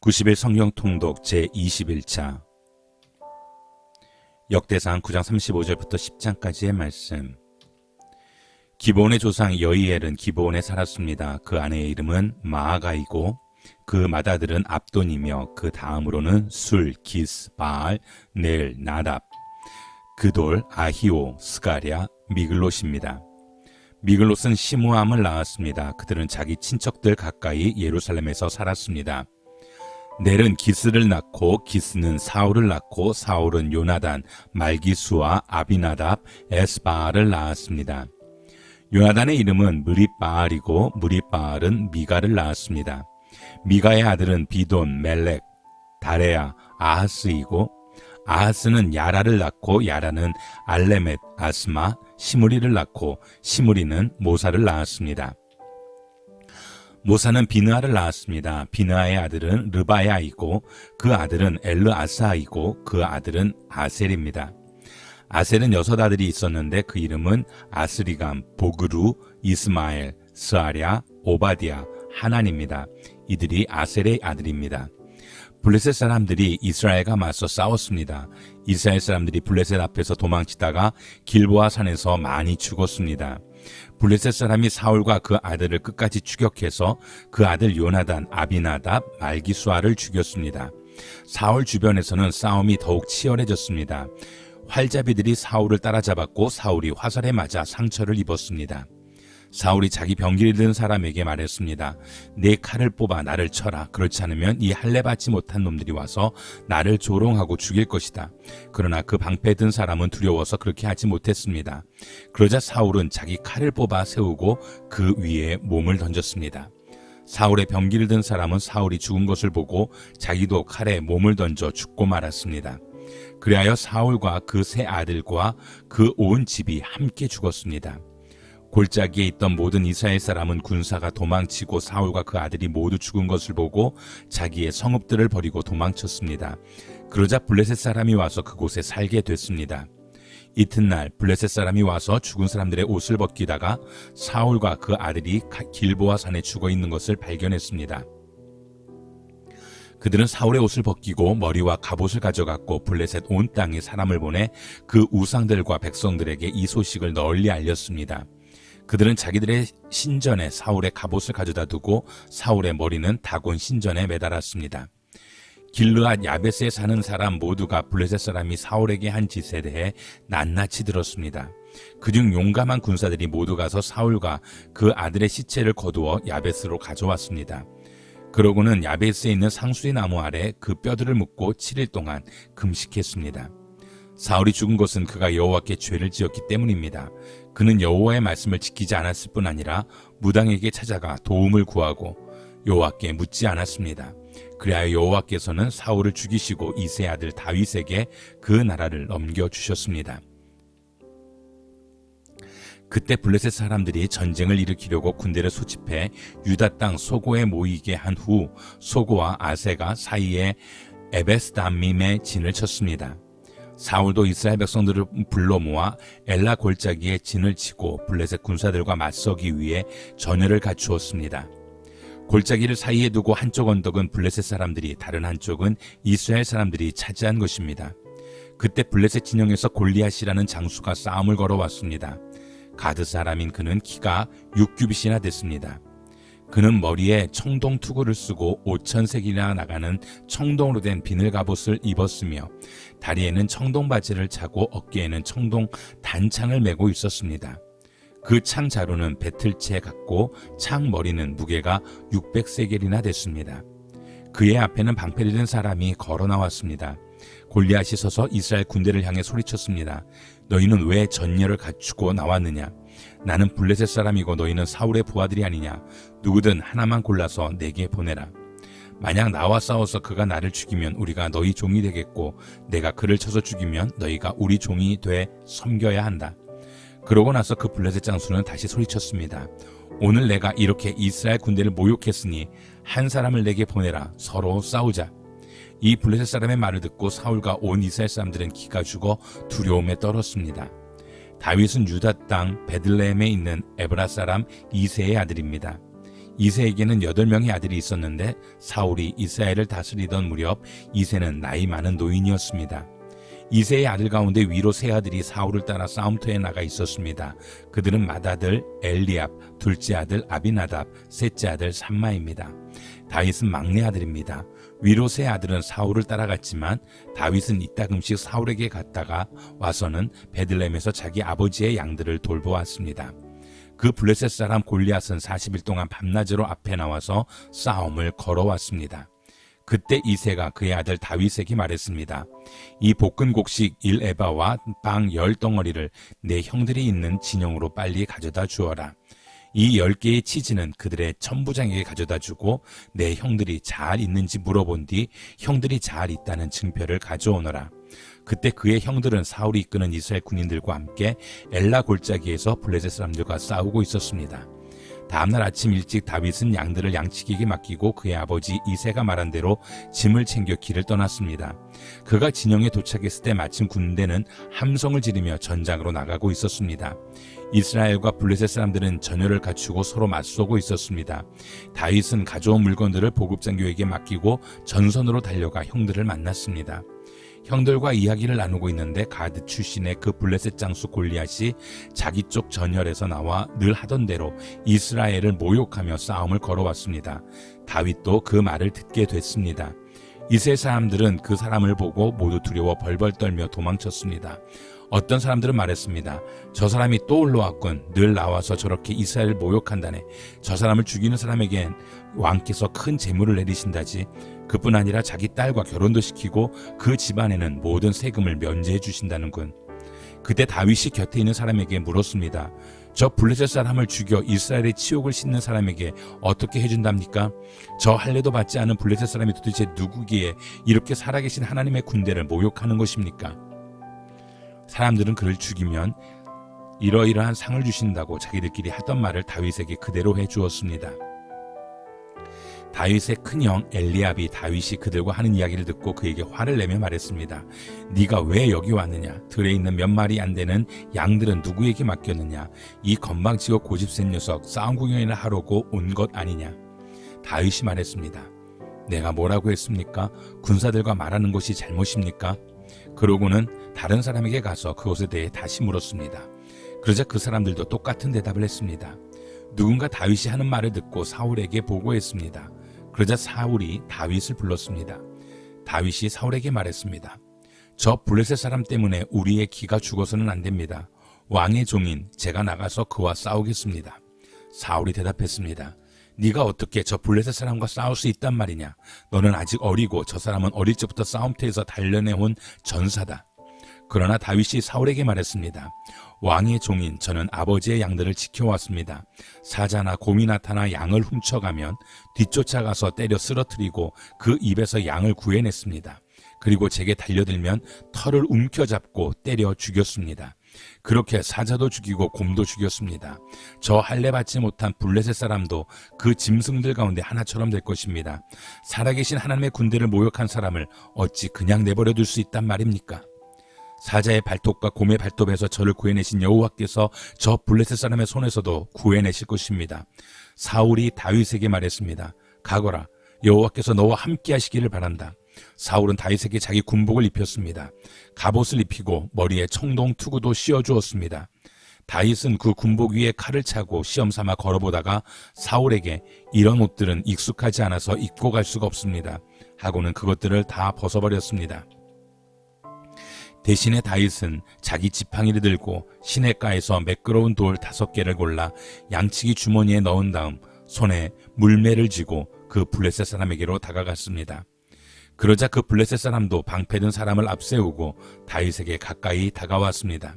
90일 성경 통독 제21차 역대상 9장 35절부터 10장까지의 말씀. 기브온의 조상 여이엘은 기브온에 살았습니다. 그 아내의 이름은 마아가이고 그 맏아들은 압돈이며 그 다음으로는 술, 기스, 바알, 넬, 나답, 그돌, 아히오, 스가랴, 미글롯입니다. 미글롯은 시므암을 낳았습니다. 그들은 자기 친척들 가까이 예루살렘에서 살았습니다. 넬은 기스를 낳고 기스는 사울을 낳고 사울은 요나단, 말기수와 아비나답, 에스바알을 낳았습니다. 요나단의 이름은 무립바알이고 무립바알은 미가를 낳았습니다. 미가의 아들은 비돈, 멜렉, 다레야, 아하스이고 아하스는 야라를 낳고 야라는 알레멧, 아스마, 시므리를 낳고 시므리는 모사를 낳았습니다. 모사는 비느하를 낳았습니다. 비느하의 아들은 르바야이고 그 아들은 엘르아사이고 그 아들은 아셀입니다. 아셀은 6아들이 있었는데 그 이름은 아스리감, 보그루, 이스마엘, 스아랴, 오바디아, 하난입니다. 이들이 아셀의 아들입니다. 블레셋 사람들이 이스라엘과 맞서 싸웠습니다. 이스라엘 사람들이 블레셋 앞에서 도망치다가 길보아 산에서 많이 죽었습니다. 블레셋 사람이 사울과 그 아들을 끝까지 추격해서 그 아들 요나단, 아비나답, 말기수아를 죽였습니다. 사울 주변에서는 싸움이 더욱 치열해졌습니다. 활자비들이 사울을 따라잡았고 사울이 화살에 맞아 상처를 입었습니다. 사울이 자기 병기를 든 사람에게 말했습니다. 내 칼을 뽑아 나를 쳐라. 그렇지 않으면 이 할례 받지 못한 놈들이 와서 나를 조롱하고 죽일 것이다. 그러나 그 방패 든 사람은 두려워서 그렇게 하지 못했습니다. 그러자 사울은 자기 칼을 뽑아 세우고 그 위에 몸을 던졌습니다. 사울의 병기를 든 사람은 사울이 죽은 것을 보고 자기도 칼에 몸을 던져 죽고 말았습니다. 그리하여 사울과 그 세 아들과 그 온 집이 함께 죽었습니다. 골짜기에 있던 모든 이스라엘 사람은 군사가 도망치고 사울과 그 아들이 모두 죽은 것을 보고 자기의 성읍들을 버리고 도망쳤습니다. 그러자 블레셋 사람이 와서 그곳에 살게 됐습니다. 이튿날 블레셋 사람이 와서 죽은 사람들의 옷을 벗기다가 사울과 그 아들이 길보아 산에 죽어 있는 것을 발견했습니다. 그들은 사울의 옷을 벗기고 머리와 갑옷을 가져갔고 블레셋 온 땅에 사람을 보내 그 우상들과 백성들에게 이 소식을 널리 알렸습니다. 그들은 자기들의 신전에 사울의 갑옷을 가져다 두고 사울의 머리는 다곤 신전에 매달았습니다. 길르앗 야베스에 사는 사람 모두가 블레셋 사람이 사울에게 한 짓에 대해 낱낱이 들었습니다. 그중 용감한 군사들이 모두 가서 사울과 그 아들의 시체를 거두어 야베스로 가져왔습니다. 그러고는 야베스에 있는 상수리 나무 아래 그 뼈들을 묶고 7일 동안 금식했습니다. 사울이 죽은 것은 그가 여호와께 죄를 지었기 때문입니다. 그는 여호와의 말씀을 지키지 않았을 뿐 아니라 무당에게 찾아가 도움을 구하고 여호와께 묻지 않았습니다. 그리하여 여호와께서는 사울을 죽이시고 이새의 아들 다윗에게 그 나라를 넘겨주셨습니다. 그때 블레셋 사람들이 전쟁을 일으키려고 군대를 소집해 유다 땅 소고에 모이게 한 후 소고와 아세가 사이에 에베스다밈에 진을 쳤습니다. 사울도 이스라엘 백성들을 불러 모아 엘라 골짜기에 진을 치고 블레셋 군사들과 맞서기 위해 전열을 갖추었습니다. 골짜기를 사이에 두고 한쪽 언덕은 블레셋 사람들이 다른 한쪽은 이스라엘 사람들이 차지한 것입니다. 그때 블레셋 진영에서 골리앗이라는 장수가 싸움을 걸어왔습니다. 가드 사람인 그는 키가 6규빗이나 됐습니다. 그는 머리에 청동 투구를 쓰고 5,000세겔이나 나가는 청동으로 된 비늘 갑옷을 입었으며 다리에는 청동 바지를 차고 어깨에는 청동 단창을 메고 있었습니다. 그 창 자루는 배틀채 같고 창 머리는 무게가 600세겔이나 됐습니다. 그의 앞에는 방패를 든 사람이 걸어 나왔습니다. 골리앗이 서서 이스라엘 군대를 향해 소리쳤습니다. 너희는 왜 전열을 갖추고 나왔느냐? 나는 블레셋 사람이고 너희는 사울의 부하들이 아니냐? 누구든 하나만 골라서 내게 보내라. 만약 나와 싸워서 그가 나를 죽이면 우리가 너희 종이 되겠고 내가 그를 쳐서 죽이면 너희가 우리 종이 돼 섬겨야 한다. 그러고 나서 그 블레셋 장수는 다시 소리쳤습니다. 오늘 내가 이렇게 이스라엘 군대를 모욕했으니 한 사람을 내게 보내라. 서로 싸우자. 이 블레셋 사람의 말을 듣고 사울과 온 이스라엘 사람들은 기가 죽어 두려움에 떨었습니다. 다윗은 유다 땅 베들레헴에 있는 에브라 사람 이새의 아들입니다. 이새에게는 8명의 아들이 있었는데 사울이 이스라엘을 다스리던 무렵 이새는 나이 많은 노인이었습니다. 이새의 아들 가운데 위로 세 아들이 사울을 따라 싸움터에 나가 있었습니다. 그들은 맏아들 엘리압, 둘째 아들 아비나답, 셋째 아들 삼마입니다. 다윗은 막내 아들입니다. 위로 세 아들은 사울을 따라갔지만 다윗은 이따금씩 사울에게 갔다가 와서는 베들레헴에서 자기 아버지의 양들을 돌보았습니다. 그 블레셋 사람 골리앗은 40일 동안 밤낮으로 앞에 나와서 싸움을 걸어왔습니다. 그때 이새가 그의 아들 다윗에게 말했습니다. 이 볶은 곡식 1에바와 빵 10덩어리를 내 형들이 있는 진영으로 빨리 가져다 주어라. 이 10개의 치즈는 그들의 천부장에게 가져다 주고 내 형들이 잘 있는지 물어본 뒤 형들이 잘 있다는 증표를 가져오너라. 그때 그의 형들은 사울이 이끄는 이스라엘 군인들과 함께 엘라 골짜기에서 블레셋 사람들과 싸우고 있었습니다. 다음날 아침 일찍 다윗은 양들을 양치기에게 맡기고 그의 아버지 이새가 말한 대로 짐을 챙겨 길을 떠났습니다. 그가 진영에 도착했을 때 마침 군대는 함성을 지르며 전장으로 나가고 있었습니다. 이스라엘과 블레셋 사람들은 전열을 갖추고 서로 맞서고 있었습니다. 다윗은 가져온 물건들을 보급장교에게 맡기고 전선으로 달려가 형들을 만났습니다. 형들과 이야기를 나누고 있는데 가드 출신의 그 블레셋 장수 골리앗이 자기 쪽 전열에서 나와 늘 하던 대로 이스라엘을 모욕하며 싸움을 걸어왔습니다. 다윗도 그 말을 듣게 됐습니다. 이스라엘 사람들은 그 사람을 보고 모두 두려워 벌벌 떨며 도망쳤습니다. 어떤 사람들은 말했습니다. 저 사람이 또 올라왔군. 늘 나와서 저렇게 이스라엘을 모욕한다네. 저 사람을 죽이는 사람에겐 왕께서 큰 재물을 내리신다지. 그뿐 아니라 자기 딸과 결혼도 시키고 그 집안에는 모든 세금을 면제해 주신다는군. 그때 다윗이 곁에 있는 사람에게 물었습니다. 저 블레셋 사람을 죽여 이스라엘의 치욕을 씻는 사람에게 어떻게 해준답니까? 저 할례도 받지 않은 블레셋 사람이 도대체 누구기에 이렇게 살아계신 하나님의 군대를 모욕하는 것입니까? 사람들은 그를 죽이면 이러이러한 상을 주신다고 자기들끼리 하던 말을 다윗에게 그대로 해주었습니다. 다윗의 큰형 엘리압이 다윗이 그들과 하는 이야기를 듣고 그에게 화를 내며 말했습니다. 네가 왜 여기 왔느냐? 들에 있는 몇 마리 안 되는 양들은 누구에게 맡겼느냐? 이 건방지고 고집센 녀석 싸움 구경이나 하려고 온 것 아니냐? 다윗이 말했습니다. 내가 뭐라고 했습니까? 군사들과 말하는 것이 잘못입니까? 그러고는 다른 사람에게 가서 그것에 대해 다시 물었습니다. 그러자 그 사람들도 똑같은 대답을 했습니다. 누군가 다윗이 하는 말을 듣고 사울에게 보고했습니다. 그러자 사울이 다윗을 불렀습니다. 다윗이 사울에게 말했습니다. 저 블레셋 사람 때문에 우리의 기가 죽어서는 안 됩니다. 왕의 종인 제가 나가서 그와 싸우겠습니다. 사울이 대답했습니다. 네가 어떻게 저 블레셋 사람과 싸울 수 있단 말이냐? 너는 아직 어리고 저 사람은 어릴 적부터 싸움터에서 단련해온 전사다. 그러나 다윗이 사울에게 말했습니다. 왕의 종인 저는 아버지의 양들을 지켜왔습니다. 사자나 곰이 나타나 양을 훔쳐가면 뒤쫓아가서 때려 쓰러뜨리고 그 입에서 양을 구해냈습니다. 그리고 제게 달려들면 털을 움켜잡고 때려 죽였습니다. 그렇게 사자도 죽이고 곰도 죽였습니다. 저 할례 받지 못한 블레셋 사람도 그 짐승들 가운데 하나처럼 될 것입니다. 살아계신 하나님의 군대를 모욕한 사람을 어찌 그냥 내버려둘 수 있단 말입니까? 사자의 발톱과 곰의 발톱에서 저를 구해내신 여호와께서 저 블레셋 사람의 손에서도 구해내실 것입니다. 사울이 다윗에게 말했습니다. 가거라. 여호와께서 너와 함께 하시기를 바란다. 사울은 다윗에게 자기 군복을 입혔습니다. 갑옷을 입히고 머리에 청동 투구도 씌워주었습니다. 다윗은 그 군복 위에 칼을 차고 시험삼아 걸어보다가 사울에게 이런 옷들은 익숙하지 않아서 입고 갈 수가 없습니다. 하고는 그것들을 다 벗어버렸습니다. 대신에 다윗은 자기 지팡이를 들고 시냇가에서 매끄러운 돌 5개를 골라 양치기 주머니에 넣은 다음 손에 물매를 쥐고 그 블레셋 사람에게로 다가갔습니다. 그러자 그 블레셋 사람도 방패든 사람을 앞세우고 다윗에게 가까이 다가왔습니다.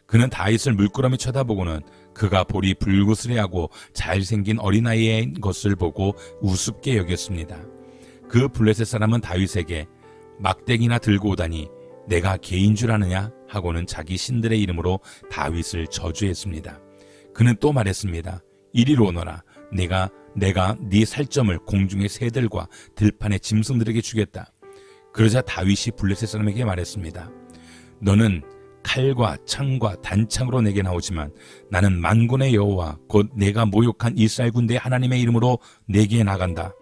그는 다윗을 물끄러미 쳐다보고는 그가 볼이 불구스레하고 잘생긴 어린아이인 것을 보고 우습게 여겼습니다. 그 블레셋 사람은 다윗에게 막대기나 들고 오다니 내가 개인 줄 아느냐? 하고는 자기 신들의 이름으로 다윗을 저주했습니다. 그는 또 말했습니다. 이리로 오너라. 내가 네 살점을 공중의 새들과 들판의 짐승들에게 주겠다. 그러자 다윗이 블레셋 사람에게 말했습니다. 너는 칼과 창과 단창으로 내게 나오지만 나는 만군의 여호와 곧 내가 모욕한 이스라엘 군대의 하나님의 이름으로 내게 나간다.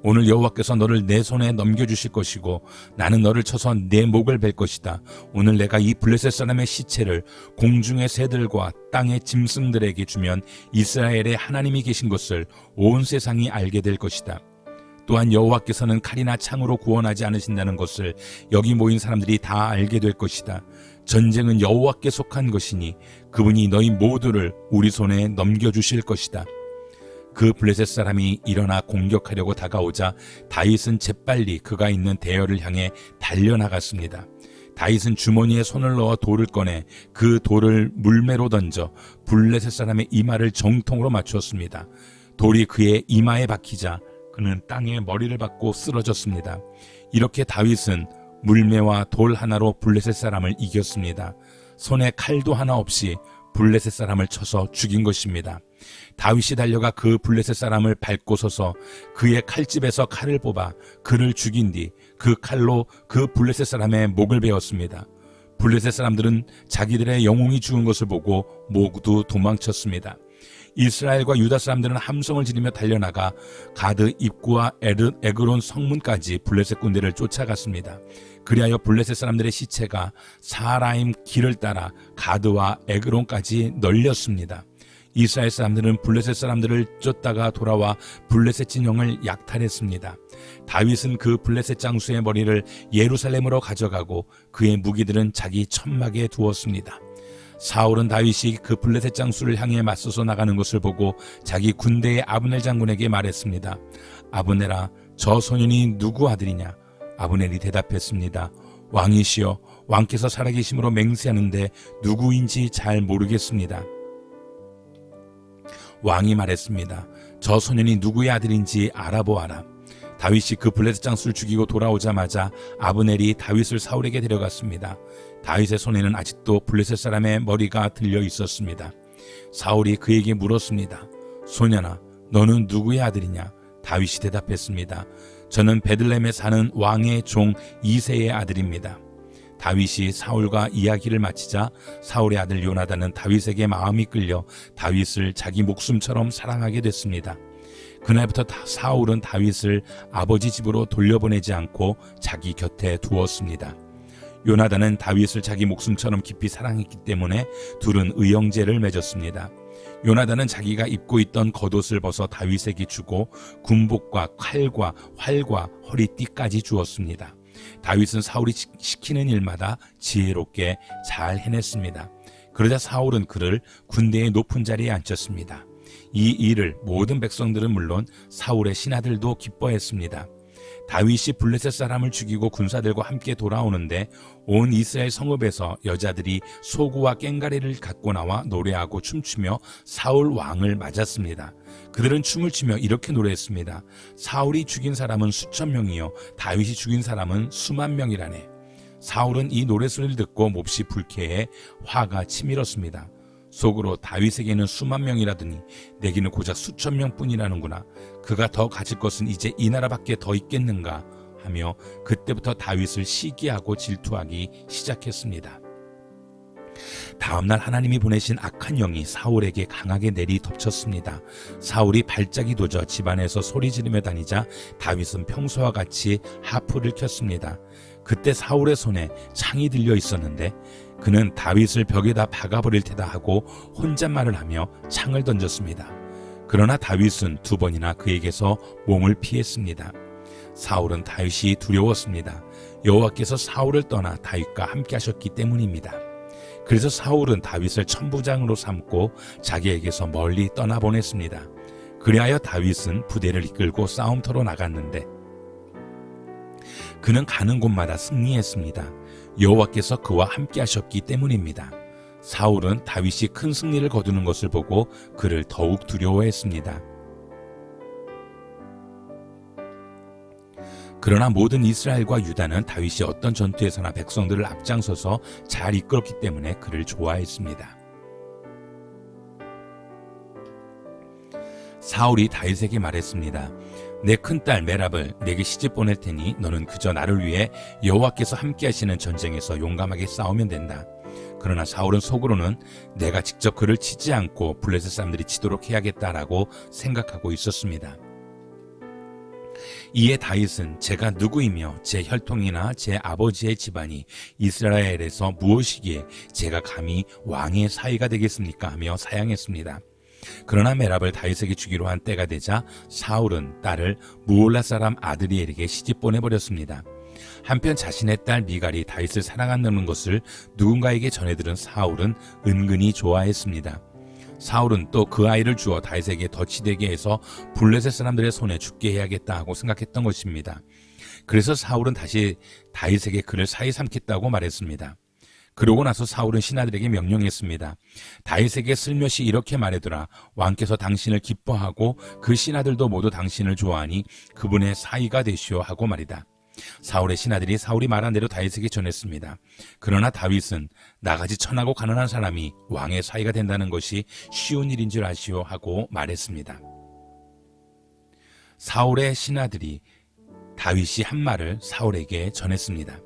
오늘 여호와께서 너를 내 손에 넘겨주실 것이고 나는 너를 쳐서 내 목을 벨 것이다. 오늘 내가 이 블레셋 사람의 시체를 공중의 새들과 땅의 짐승들에게 주면 이스라엘의 하나님이 계신 것을 온 세상이 알게 될 것이다. 또한 여호와께서는 칼이나 창으로 구원하지 않으신다는 것을 여기 모인 사람들이 다 알게 될 것이다. 전쟁은 여호와께 속한 것이니 그분이 너희 모두를 우리 손에 넘겨주실 것이다. 그 블레셋 사람이 일어나 공격하려고 다가오자 다윗은 재빨리 그가 있는 대열을 향해 달려나갔습니다. 다윗은 주머니에 손을 넣어 돌을 꺼내 그 돌을 물매로 던져 블레셋 사람의 이마를 정통으로 맞추었습니다. 돌이 그의 이마에 박히자 그는 땅에 머리를 박고 쓰러졌습니다. 이렇게 다윗은 물매와 돌 하나로 블레셋 사람을 이겼습니다. 손에 칼도 하나 없이 블레셋 사람을 쳐서 죽인 것입니다. 다윗이 달려가 그 블레셋 사람을 밟고 서서 그의 칼집에서 칼을 뽑아 그를 죽인 뒤 그 칼로 그 블레셋 사람의 목을 베었습니다. 블레셋 사람들은 자기들의 영웅이 죽은 것을 보고 모두 도망쳤습니다. 이스라엘과 유다 사람들은 함성을 지르며 달려나가 가드 입구와 에그론 성문까지 블레셋 군대를 쫓아갔습니다. 그리하여 블레셋 사람들의 시체가 사라임 길을 따라 가드와 에그론까지 널렸습니다. 이스라엘 사람들은 블레셋 사람들을 쫓다가 돌아와 블레셋 진영을 약탈했습니다. 다윗은 그 블레셋 장수의 머리를 예루살렘으로 가져가고 그의 무기들은 자기 천막에 두었습니다. 사울은 다윗이 그 블레셋 장수를 향해 맞서서 나가는 것을 보고 자기 군대의 아브넬 장군에게 말했습니다. 아브넬아, 저 소년이 누구 아들이냐? 아브넬이 대답했습니다. 왕이시여, 왕께서 살아계심으로 맹세하는데 누구인지 잘 모르겠습니다. 왕이 말했습니다. 저 소년이 누구의 아들인지 알아보아라. 다윗이 그 블레셋 장수를 죽이고 돌아오자마자 아브넬이 다윗을 사울에게 데려갔습니다. 다윗의 손에는 아직도 블레셋 사람의 머리가 들려 있었습니다. 사울이 그에게 물었습니다. 소년아, 너는 누구의 아들이냐? 다윗이 대답했습니다. 저는 베들레헴에 사는 왕의 종 이새의 아들입니다. 다윗이 사울과 이야기를 마치자 사울의 아들 요나단은 다윗에게 마음이 끌려 다윗을 자기 목숨처럼 사랑하게 됐습니다. 그날부터 사울은 다윗을 아버지 집으로 돌려보내지 않고 자기 곁에 두었습니다. 요나단은 다윗을 자기 목숨처럼 깊이 사랑했기 때문에 둘은 의형제를 맺었습니다. 요나단은 자기가 입고 있던 겉옷을 벗어 다윗에게 주고 군복과 칼과 활과 허리띠까지 주었습니다. 다윗은 사울이 시키는 일마다 지혜롭게 잘 해냈습니다. 그러자 사울은 그를 군대의 높은 자리에 앉혔습니다. 이 일을 모든 백성들은 물론 사울의 신하들도 기뻐했습니다. 다윗이 블레셋 사람을 죽이고 군사들과 함께 돌아오는데 온 이스라엘 성읍에서 여자들이 소구와 꽹가리를 갖고 나와 노래하고 춤추며 사울 왕을 맞았습니다. 그들은 춤을 추며 이렇게 노래했습니다. 사울이 죽인 사람은 수천 명이요 다윗이 죽인 사람은 수만 명이라네. 사울은 이 노래소리를 듣고 몹시 불쾌해 화가 치밀었습니다. 속으로 다윗에게는 수만 명이라더니 내게는 고작 수천 명뿐이라는구나. 그가 더 가질 것은 이제 이 나라밖에 더 있겠는가 하며 그때부터 다윗을 시기하고 질투하기 시작했습니다. 다음날 하나님이 보내신 악한 영이 사울에게 강하게 내리 덮쳤습니다. 사울이 발작이 도져 집안에서 소리 지르며 다니자 다윗은 평소와 같이 하프를 켰습니다. 그때 사울의 손에 창이 들려 있었는데 그는 다윗을 벽에다 박아버릴 테다 하고 혼잣말을 하며 창을 던졌습니다. 그러나 다윗은 두 번이나 그에게서 몸을 피했습니다. 사울은 다윗이 두려웠습니다. 여호와께서 사울을 떠나 다윗과 함께 하셨기 때문입니다. 그래서 사울은 다윗을 천부장으로 삼고 자기에게서 멀리 떠나보냈습니다. 그리하여 다윗은 부대를 이끌고 싸움터로 나갔는데 그는 가는 곳마다 승리했습니다. 여호와께서 그와 함께 하셨기 때문입니다. 사울은 다윗이 큰 승리를 거두는 것을 보고 그를 더욱 두려워했습니다. 그러나 모든 이스라엘과 유다는 다윗이 어떤 전투에서나 백성들을 앞장서서 잘 이끌었기 때문에 그를 좋아했습니다. 사울이 다윗에게 말했습니다. 내 큰딸 메랍을 내게 시집 보낼 테니 너는 그저 나를 위해 여호와께서 함께 하시는 전쟁에서 용감하게 싸우면 된다. 그러나 사울은 속으로는 내가 직접 그를 치지 않고 블레셋 사람들이 치도록 해야겠다라고 생각하고 있었습니다. 이에 다윗은 제가 누구이며 제 혈통이나 제 아버지의 집안이 이스라엘에서 무엇이기에 제가 감히 왕의 사위가 되겠습니까 하며 사양했습니다. 그러나 메랍을 다윗에게 주기로 한 때가 되자 사울은 딸을 무올라 사람 아드리엘에게 시집 보내버렸습니다. 한편 자신의 딸 미갈이 다윗을 사랑한다는 것을 누군가에게 전해들은 사울은 은근히 좋아했습니다. 사울은 또 그 아이를 주어 다윗에게 덫이 되게 해서 블레셋 사람들의 손에 죽게 해야겠다 하고 생각했던 것입니다. 그래서 사울은 다시 다윗에게 그를 사이 삼겠다고 말했습니다. 그러고 나서 사울은 신하들에게 명령했습니다. 다윗에게 슬며시 이렇게 말해두라. 왕께서 당신을 기뻐하고 그 신하들도 모두 당신을 좋아하니 그분의 사이가 되시오 하고 말이다. 사울의 신하들이 사울이 말한 대로 다윗에게 전했습니다. 그러나 다윗은 나같이 천하고 가난한 사람이 왕의 사이가 된다는 것이 쉬운 일인 줄 아시오 하고 말했습니다. 사울의 신하들이 다윗이 한 말을 사울에게 전했습니다.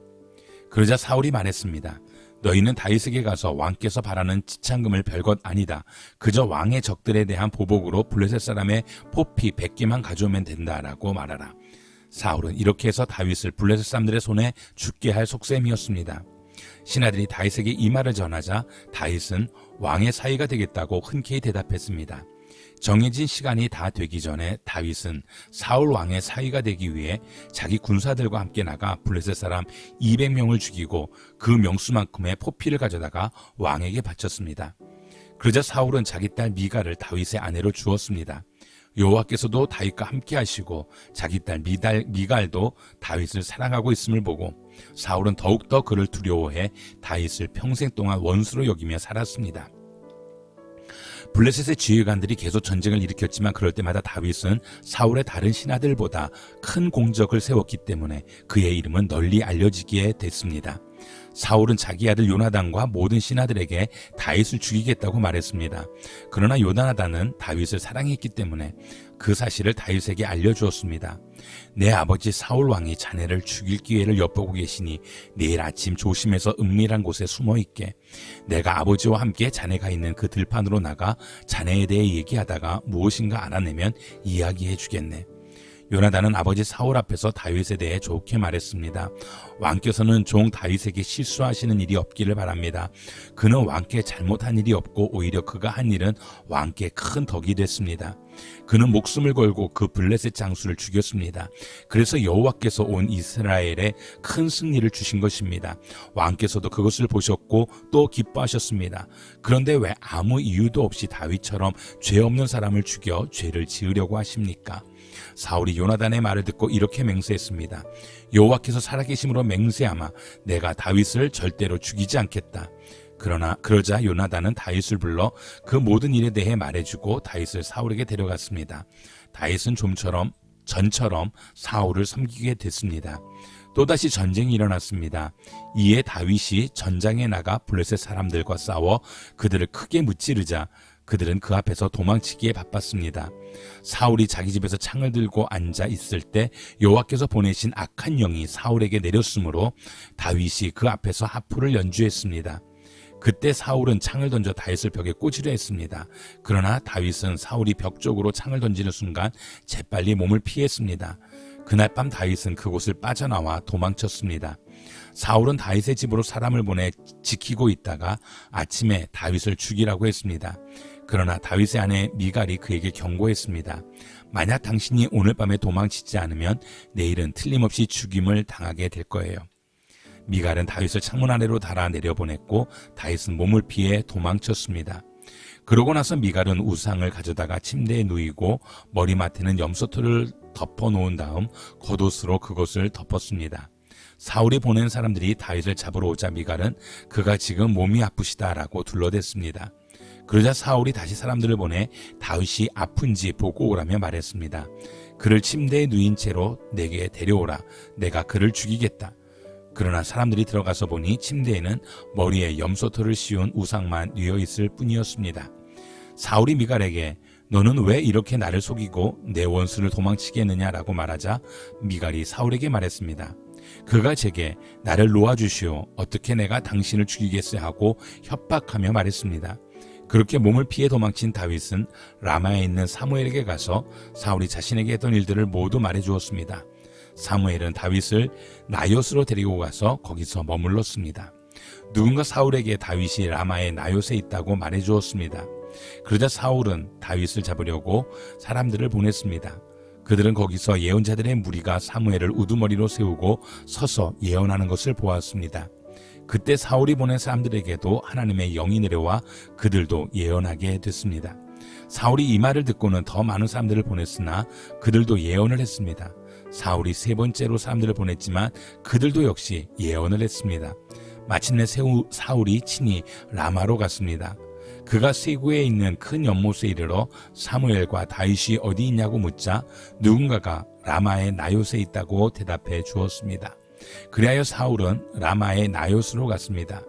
그러자 사울이 말했습니다. 너희는 다윗에게 가서 왕께서 바라는 지참금을 별것 아니다. 그저 왕의 적들에 대한 보복으로 블레셋 사람의 포피 100개만 가져오면 된다라고 말하라. 사울은 이렇게 해서 다윗을 블레셋 사람들의 손에 죽게 할 속셈이었습니다. 신하들이 다윗에게 이 말을 전하자 다윗은 왕의 사위가 되겠다고 흔쾌히 대답했습니다. 정해진 시간이 다 되기 전에 다윗은 사울 왕의 사위가 되기 위해 자기 군사들과 함께 나가 블레셋 사람 200명을 죽이고 그 명수만큼의 포피를 가져다가 왕에게 바쳤습니다. 그러자 사울은 자기 딸 미갈을 다윗의 아내로 주었습니다. 여호와께서도 다윗과 함께 하시고 자기 딸 미갈도 다윗을 사랑하고 있음을 보고 사울은 더욱더 그를 두려워해 다윗을 평생 동안 원수로 여기며 살았습니다. 블레셋의 지휘관들이 계속 전쟁을 일으켰지만 그럴 때마다 다윗은 사울의 다른 신하들보다 큰 공적을 세웠기 때문에 그의 이름은 널리 알려지게 됐습니다. 사울은 자기 아들 요나단과 모든 신하들에게 다윗을 죽이겠다고 말했습니다. 그러나 요나단은 다윗을 사랑했기 때문에 그 사실을 다윗에게 알려주었습니다. 내 아버지 사울 왕이 자네를 죽일 기회를 엿보고 계시니 내일 아침 조심해서 은밀한 곳에 숨어있게. 내가 아버지와 함께 자네가 있는 그 들판으로 나가 자네에 대해 얘기하다가 무엇인가 알아내면 이야기해 주겠네. 요나단은 아버지 사울 앞에서 다윗에 대해 좋게 말했습니다. 왕께서는 종 다윗에게 실수하시는 일이 없기를 바랍니다. 그는 왕께 잘못한 일이 없고 오히려 그가 한 일은 왕께 큰 덕이 됐습니다. 그는 목숨을 걸고 그 블레셋 장수를 죽였습니다. 그래서 여호와께서 온 이스라엘에 큰 승리를 주신 것입니다. 왕께서도 그것을 보셨고 또 기뻐하셨습니다. 그런데 왜 아무 이유도 없이 다윗처럼 죄 없는 사람을 죽여 죄를 지으려고 하십니까? 사울이 요나단의 말을 듣고 이렇게 맹세했습니다. 여호와께서 살아계심으로 맹세하마 내가 다윗을 절대로 죽이지 않겠다. 그러자 요나단은 다윗을 불러 그 모든 일에 대해 말해주고 다윗을 사울에게 데려갔습니다. 다윗은 전처럼 사울을 섬기게 됐습니다. 또다시 전쟁이 일어났습니다. 이에 다윗이 전장에 나가 블레셋 사람들과 싸워 그들을 크게 무찌르자 그들은 그 앞에서 도망치기에 바빴습니다. 사울이 자기 집에서 창을 들고 앉아 있을 때 여호와께서 보내신 악한 영이 사울에게 내렸으므로 다윗이 그 앞에서 하프를 연주했습니다. 그때 사울은 창을 던져 다윗을 벽에 꽂으려 했습니다. 그러나 다윗은 사울이 벽 쪽으로 창을 던지는 순간 재빨리 몸을 피했습니다. 그날 밤 다윗은 그곳을 빠져나와 도망쳤습니다. 사울은 다윗의 집으로 사람을 보내 지키고 있다가 아침에 다윗을 죽이라고 했습니다. 그러나 다윗의 아내 미갈이 그에게 경고했습니다. 만약 당신이 오늘 밤에 도망치지 않으면 내일은 틀림없이 죽임을 당하게 될 거예요. 미갈은 다윗을 창문 아래로 달아 내려보냈고 다윗은 몸을 피해 도망쳤습니다. 그러고 나서 미갈은 우상을 가져다가 침대에 누이고 머리맡에는 염소털을 덮어놓은 다음 겉옷으로 그것을 덮었습니다. 사울이 보낸 사람들이 다윗을 잡으러 오자 미갈은 그가 지금 몸이 아프시다라고 둘러댔습니다. 그러자 사울이 다시 사람들을 보내 다윗이 아픈지 보고 오라며 말했습니다. 그를 침대에 누인 채로 내게 데려오라. 내가 그를 죽이겠다. 그러나 사람들이 들어가서 보니 침대에는 머리에 염소털을 씌운 우상만 뉘어있을 뿐이었습니다. 사울이 미갈에게 너는 왜 이렇게 나를 속이고 내 원수를 도망치게 했느냐라고 말하자 미갈이 사울에게 말했습니다. 그가 제게 나를 놓아주시오. 어떻게 내가 당신을 죽이겠어야 하고 협박하며 말했습니다. 그렇게 몸을 피해 도망친 다윗은 라마에 있는 사무엘에게 가서 사울이 자신에게 했던 일들을 모두 말해주었습니다. 사무엘은 다윗을 나요스로 데리고 가서 거기서 머물렀습니다. 누군가 사울에게 다윗이 라마의 나요스에 있다고 말해주었습니다. 그러자 사울은 다윗을 잡으려고 사람들을 보냈습니다. 그들은 거기서 예언자들의 무리가 사무엘을 우두머리로 세우고 서서 예언하는 것을 보았습니다. 그때 사울이 보낸 사람들에게도 하나님의 영이 내려와 그들도 예언하게 됐습니다. 사울이 이 말을 듣고는 더 많은 사람들을 보냈으나 그들도 예언을 했습니다. 사울이 세 번째로 사람들을 보냈지만 그들도 역시 예언을 했습니다. 마침내 사울이 친히 라마로 갔습니다. 그가 세구에 있는 큰 연못에 이르러 사무엘과 다윗이 어디 있냐고 묻자 누군가가 라마의 나요스에 있다고 대답해 주었습니다. 그리하여 사울은 라마의 나요스로 갔습니다.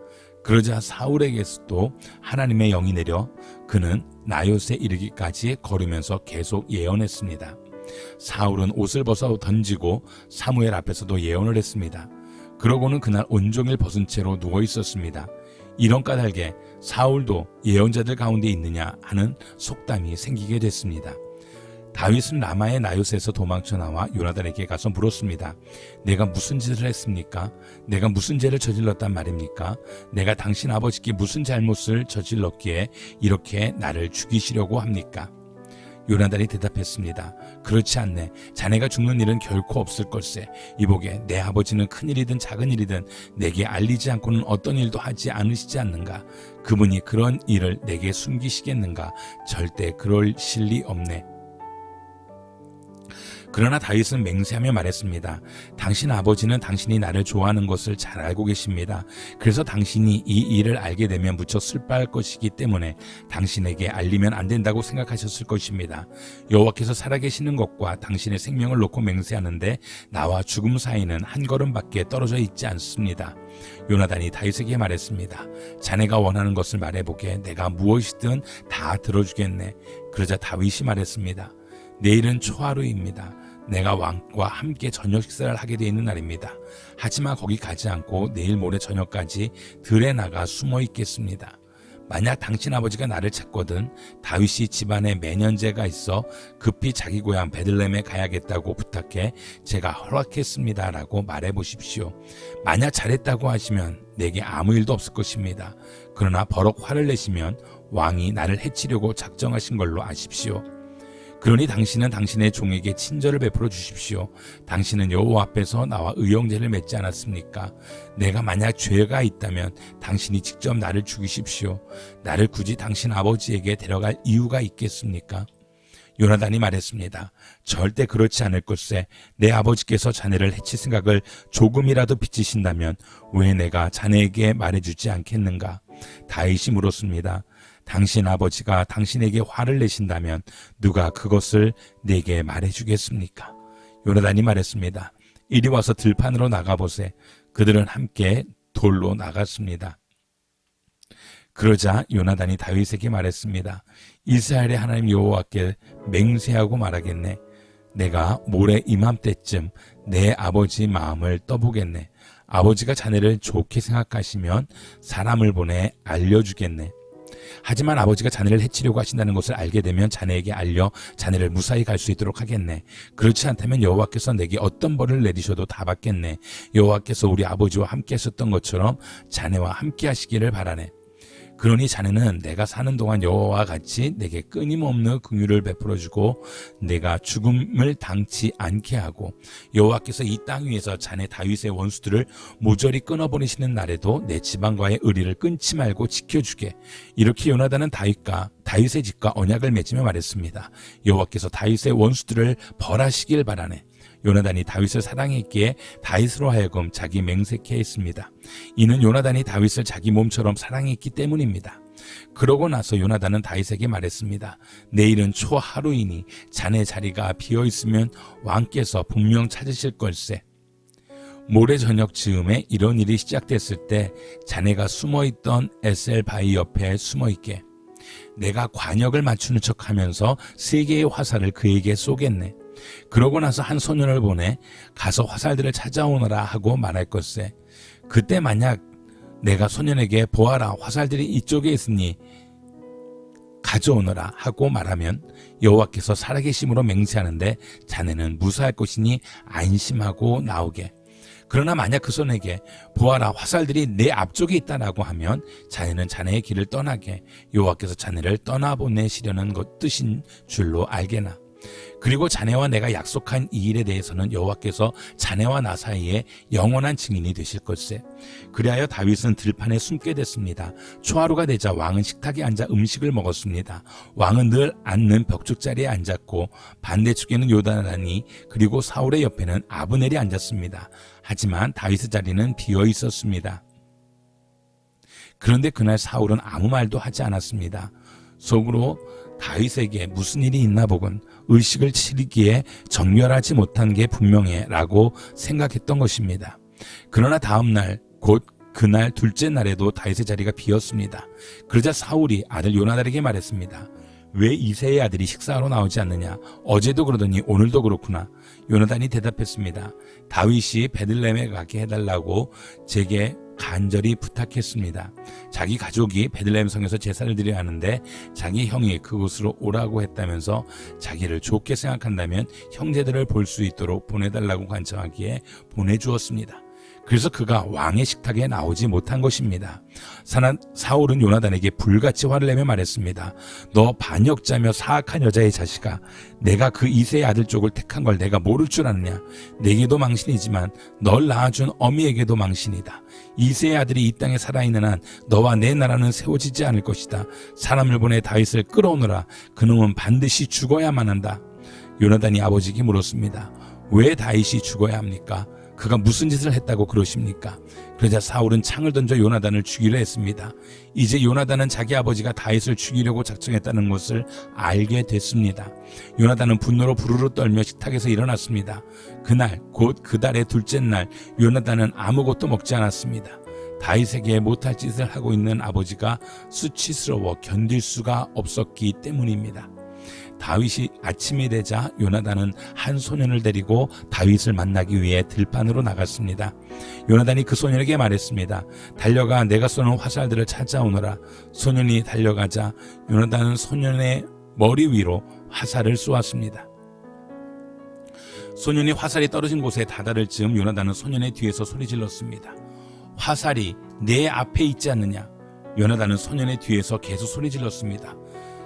그러자 사울에게서도 하나님의 영이 내려 그는 나요스에 이르기까지 걸으면서 계속 예언했습니다. 사울은 옷을 벗어 던지고 사무엘 앞에서도 예언을 했습니다. 그러고는 그날 온종일 벗은 채로 누워 있었습니다. 이런 까닭에 사울도 예언자들 가운데 있느냐 하는 속담이 생기게 됐습니다. 다윗은 라마의 나요스에서 도망쳐 나와 요나단에게 가서 물었습니다. 내가 무슨 짓을 했습니까? 내가 무슨 죄를 저질렀단 말입니까? 내가 당신 아버지께 무슨 잘못을 저질렀기에 이렇게 나를 죽이시려고 합니까? 요나단이 대답했습니다. 그렇지 않네. 자네가 죽는 일은 결코 없을 걸세. 이보게 내 아버지는 큰 일이든 작은 일이든 내게 알리지 않고는 어떤 일도 하지 않으시지 않는가? 그분이 그런 일을 내게 숨기시겠는가? 절대 그러실 리 없네. 그러나 다윗은 맹세하며 말했습니다. 당신 아버지는 당신이 나를 좋아하는 것을 잘 알고 계십니다. 그래서 당신이 이 일을 알게 되면 무척 슬퍼할 것이기 때문에 당신에게 알리면 안 된다고 생각하셨을 것입니다. 여호와께서 살아계시는 것과 당신의 생명을 놓고 맹세하는데 나와 죽음 사이는 한 걸음밖에 떨어져 있지 않습니다. 요나단이 다윗에게 말했습니다. 자네가 원하는 것을 말해보게. 내가 무엇이든 다 들어주겠네. 그러자 다윗이 말했습니다. 내일은 초하루입니다. 내가 왕과 함께 저녁 식사를 하게 되어 있는 날입니다. 하지만 거기 가지 않고 내일 모레 저녁까지 들에 나가 숨어 있겠습니다. 만약 당신 아버지가 나를 찾거든 다윗이 집안에 매년제가 있어 급히 자기 고향 베들레헴에 가야겠다고 부탁해 제가 허락했습니다 라고 말해보십시오. 만약 잘했다고 하시면 내게 아무 일도 없을 것입니다. 그러나 버럭 화를 내시면 왕이 나를 해치려고 작정하신 걸로 아십시오. 그러니 당신은 당신의 종에게 친절을 베풀어 주십시오. 당신은 여호와 앞에서 나와 의형제를 맺지 않았습니까? 내가 만약 죄가 있다면 당신이 직접 나를 죽이십시오. 나를 굳이 당신 아버지에게 데려갈 이유가 있겠습니까? 요나단이 말했습니다. 절대 그렇지 않을 것세. 내 아버지께서 자네를 해칠 생각을 조금이라도 비치신다면 왜 내가 자네에게 말해주지 않겠는가? 다윗이 물었습니다. 당신 아버지가 당신에게 화를 내신다면 누가 그것을 내게 말해주겠습니까? 요나단이 말했습니다. 이리 와서 들판으로 나가보세. 그들은 함께 돌로 나갔습니다. 그러자 요나단이 다윗에게 말했습니다. 이스라엘의 하나님 여호와께 맹세하고 말하겠네. 내가 모레 이맘때쯤 내 아버지 마음을 떠보겠네. 아버지가 자네를 좋게 생각하시면 사람을 보내 알려주겠네. 하지만 아버지가 자네를 해치려고 하신다는 것을 알게 되면 자네에게 알려 자네를 무사히 갈 수 있도록 하겠네. 그렇지 않다면 여호와께서 내게 어떤 벌을 내리셔도 다 받겠네. 여호와께서 우리 아버지와 함께 하셨던 것처럼 자네와 함께 하시기를 바라네. 그러니 자네는 내가 사는 동안 여호와와 같이 내게 끊임없는 긍휼을 베풀어주고 내가 죽음을 당치 않게 하고 여호와께서 이 땅 위에서 자네 다윗의 원수들을 모조리 끊어버리시는 날에도 내 지방과의 의리를 끊지 말고 지켜주게. 이렇게 요나단은 다윗의 집과 언약을 맺으며 말했습니다. 여호와께서 다윗의 원수들을 벌하시길 바라네. 요나단이 다윗을 사랑했기에 다윗으로 하여금 자기 맹세케 했습니다. 이는 요나단이 다윗을 자기 몸처럼 사랑했기 때문입니다. 그러고 나서 요나단은 다윗에게 말했습니다. 내일은 초하루이니 자네 자리가 비어있으면 왕께서 분명 찾으실 걸세. 모레 저녁 즈음에 이런 일이 시작됐을 때 자네가 숨어있던 에셀 바위 옆에 숨어있게. 내가 관역을 맞추는 척하면서 3개의 화살을 그에게 쏘겠네. 그러고 나서 한 소년을 보내 가서 화살들을 찾아오너라 하고 말할 것세. 그때 만약 내가 소년에게 보아라 화살들이 이쪽에 있으니 가져오너라 하고 말하면 여호와께서 살아계심으로 맹세하는데 자네는 무사할 것이니 안심하고 나오게. 그러나 만약 그 소년에게 보아라 화살들이 내 앞쪽에 있다라고 하면 자네는 자네의 길을 떠나게 여호와께서 자네를 떠나보내시려는 것 뜻인 줄로 알게나. 그리고 자네와 내가 약속한 이 일에 대해서는 여호와께서 자네와 나 사이에 영원한 증인이 되실 것세. 그리하여 다윗은 들판에 숨게 됐습니다. 초하루가 되자 왕은 식탁에 앉아 음식을 먹었습니다. 왕은 늘 앉는 벽쪽자리에 앉았고 반대쪽에는 요나단이 그리고 사울의 옆에는 아브넬이 앉았습니다. 하지만 다윗의 자리는 비어 있었습니다. 그런데 그날 사울은 아무 말도 하지 않았습니다. 속으로 다윗에게 무슨 일이 있나 보군, 의식을 치르기에 정렬하지 못한 게 분명해 라고 생각했던 것입니다. 그러나 다음날 곧 그날 둘째 날에도 다윗의 자리가 비었습니다. 그러자 사울이 아들 요나단에게 말했습니다. 왜 이새의 아들이 식사하러 나오지 않느냐? 어제도 그러더니 오늘도 그렇구나. 요나단이 대답했습니다. 다윗이 베들레헴에 가게 해달라고 제게 간절히 부탁했습니다. 자기 가족이 베들레헴 성에서 제사를 드려야 하는데 자기 형이 그곳으로 오라고 했다면서 자기를 좋게 생각한다면 형제들을 볼 수 있도록 보내달라고 간청하기에 보내주었습니다. 그래서 그가 왕의 식탁에 나오지 못한 것입니다. 사울은 요나단에게 불같이 화를 내며 말했습니다. 너 반역자며 사악한 여자의 자식아, 내가 그 이새의 아들 쪽을 택한 걸 내가 모를 줄 아느냐? 내게도 망신이지만 널 낳아준 어미에게도 망신이다. 이새의 아들이 이 땅에 살아있는 한 너와 내 나라는 세워지지 않을 것이다. 사람을 보내 다윗을 끌어오너라. 그놈은 반드시 죽어야만 한다. 요나단이 아버지에게 물었습니다. 왜 다윗이 죽어야 합니까? 그가 무슨 짓을 했다고 그러십니까? 그러자 사울은 창을 던져 요나단을 죽이려 했습니다. 이제 요나단은 자기 아버지가 다윗을 죽이려고 작정했다는 것을 알게 됐습니다. 요나단은 분노로 부르르 떨며 식탁에서 일어났습니다. 그날 곧 그 달의 둘째 날 요나단은 아무것도 먹지 않았습니다. 다윗에게 못할 짓을 하고 있는 아버지가 수치스러워 견딜 수가 없었기 때문입니다. 다윗이 아침이 되자 요나단은 한 소년을 데리고 다윗을 만나기 위해 들판으로 나갔습니다. 요나단이 그 소년에게 말했습니다. 달려가 내가 쏘는 화살들을 찾아오너라. 소년이 달려가자 요나단은 소년의 머리 위로 화살을 쏘았습니다. 소년이 화살이 떨어진 곳에 다다를 즈음 요나단은 소년의 뒤에서 소리질렀습니다. 화살이 내 앞에 있지 않느냐? 요나단은 소년의 뒤에서 계속 소리질렀습니다.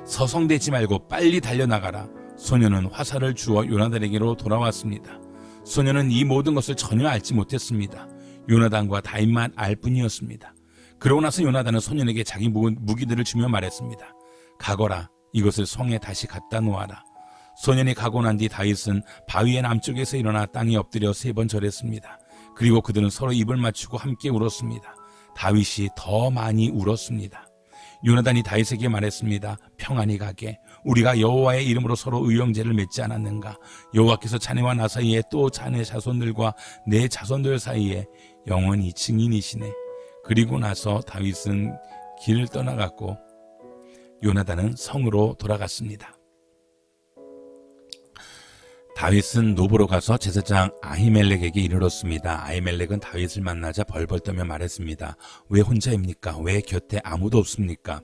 서성대지 말고 빨리 달려나가라. 소년은 화살을 주어 요나단에게로 돌아왔습니다. 소년은 이 모든 것을 전혀 알지 못했습니다. 요나단과 다윗만 알 뿐이었습니다. 그러고 나서 요나단은 소년에게 자기 무기들을 주며 말했습니다. 가거라. 이것을 성에 다시 갖다 놓아라. 소년이 가고 난 뒤 다윗은 바위의 남쪽에서 일어나 땅에 엎드려 3번 절했습니다. 그리고 그들은 서로 입을 맞추고 함께 울었습니다. 다윗이 더 많이 울었습니다. 요나단이 다윗에게 말했습니다. 평안히 가게. 우리가 여호와의 이름으로 서로 의형제를 맺지 않았는가? 여호와께서 자네와 나 사이에 또 자네 자손들과 내 자손들 사이에 영원히 증인이시네. 그리고 나서 다윗은 길을 떠나갔고 요나단은 성으로 돌아갔습니다. 다윗은 노브로 가서 제사장 아히멜렉에게 이르렀습니다. 아히멜렉은 다윗을 만나자 벌벌 떠며 말했습니다. 왜 혼자입니까? 왜 곁에 아무도 없습니까?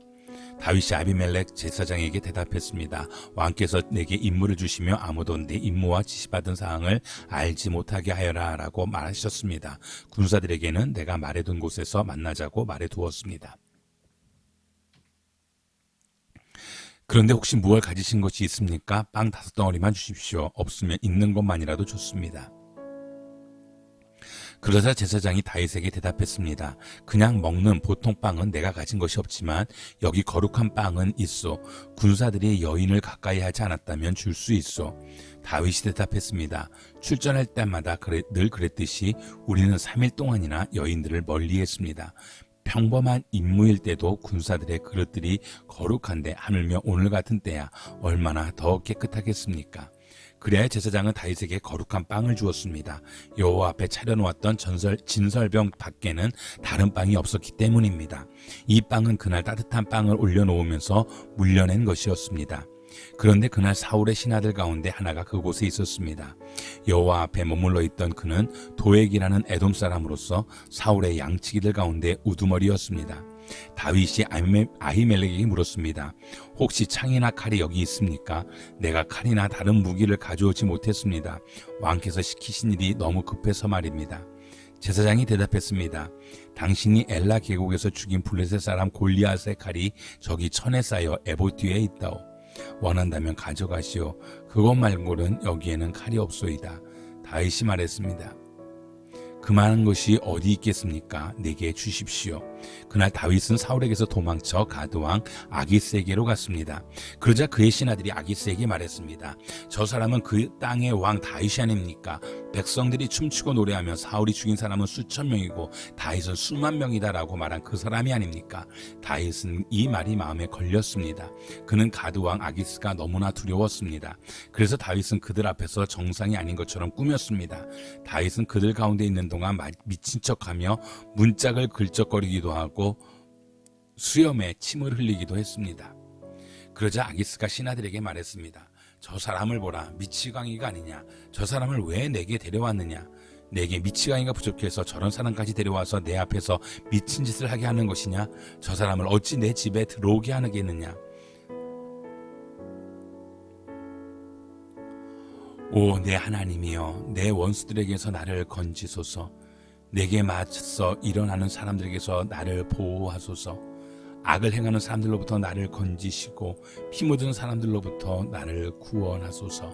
다윗이 아비멜렉 제사장에게 대답했습니다. 왕께서 내게 임무를 주시며 아무도 내 임무와 지시받은 사항을 알지 못하게 하여라 라고 말하셨습니다. 군사들에게는 내가 말해둔 곳에서 만나자고 말해두었습니다. 그런데 혹시 무얼 가지신 것이 있습니까? 빵 5덩어리만 주십시오. 없으면 있는 것만이라도 좋습니다. 그러자 제사장이 다윗에게 대답했습니다. 그냥 먹는 보통 빵은 내가 가진 것이 없지만 여기 거룩한 빵은 있소. 군사들이 여인을 가까이 하지 않았다면 줄 수 있소. 다윗이 대답했습니다. 출전할 때마다 늘 그랬듯이 우리는 3일 동안이나 여인들을 멀리했습니다. 평범한 임무일 때도 군사들의 그릇들이 거룩한데 하물며 오늘 같은 때야 얼마나 더 깨끗하겠습니까? 그래야 제사장은 다윗에게 거룩한 빵을 주었습니다. 여호와 앞에 차려놓았던 진설병 밖에는 다른 빵이 없었기 때문입니다. 이 빵은 그날 따뜻한 빵을 올려놓으면서 물려낸 것이었습니다. 그런데 그날 사울의 신하들 가운데 하나가 그곳에 있었습니다. 여호와 앞에 머물러 있던 그는 도액이라는 에돔 사람으로서 사울의 양치기들 가운데 우두머리였습니다. 다윗이 아히멜렉에게 물었습니다. 혹시 창이나 칼이 여기 있습니까? 내가 칼이나 다른 무기를 가져오지 못했습니다. 왕께서 시키신 일이 너무 급해서 말입니다. 제사장이 대답했습니다. 당신이 엘라 계곡에서 죽인 블레셋 사람 골리앗의 칼이 저기 천에 쌓여 에봇 뒤에 있다오. 원한다면 가져가시오. 그것 말고는 여기에는 칼이 없소이다. 다윗이 말했습니다. 그만한 것이 어디 있겠습니까? 내게 주십시오. 그날 다윗은 사울에게서 도망쳐 가드왕 아기스에게로 갔습니다. 그러자 그의 신하들이 아기스에게 말했습니다. 저 사람은 그 땅의 왕 다윗이 아닙니까? 백성들이 춤추고 노래하며 사울이 죽인 사람은 수천 명이고 다윗은 수만 명이다라고 말한 그 사람이 아닙니까? 다윗은 이 말이 마음에 걸렸습니다. 그는 가드왕 아기스가 너무나 두려웠습니다. 그래서 다윗은 그들 앞에서 정상이 아닌 것처럼 꾸몄습니다. 다윗은 그들 가운데 있는 동안 미친 척하며 문짝을 긁적거리기도 하고 수염에 침을 흘리기도 했습니다. 그러자 아기스가 신하들에게 말했습니다. 저 사람을 보라. 미치광이가 아니냐. 저 사람을 왜 내게 데려왔느냐. 내게 미치광이가 부족해서 저런 사람까지 데려와서 내 앞에서 미친 짓을 하게 하는 것이냐. 저 사람을 어찌 내 집에 들어오게 하겠느냐. 오 내 하나님이여, 내 원수들에게서 나를 건지소서. 내게 맞서 일어나는 사람들에게서 나를 보호하소서. 악을 행하는 사람들로부터 나를 건지시고 피 묻은 사람들로부터 나를 구원하소서.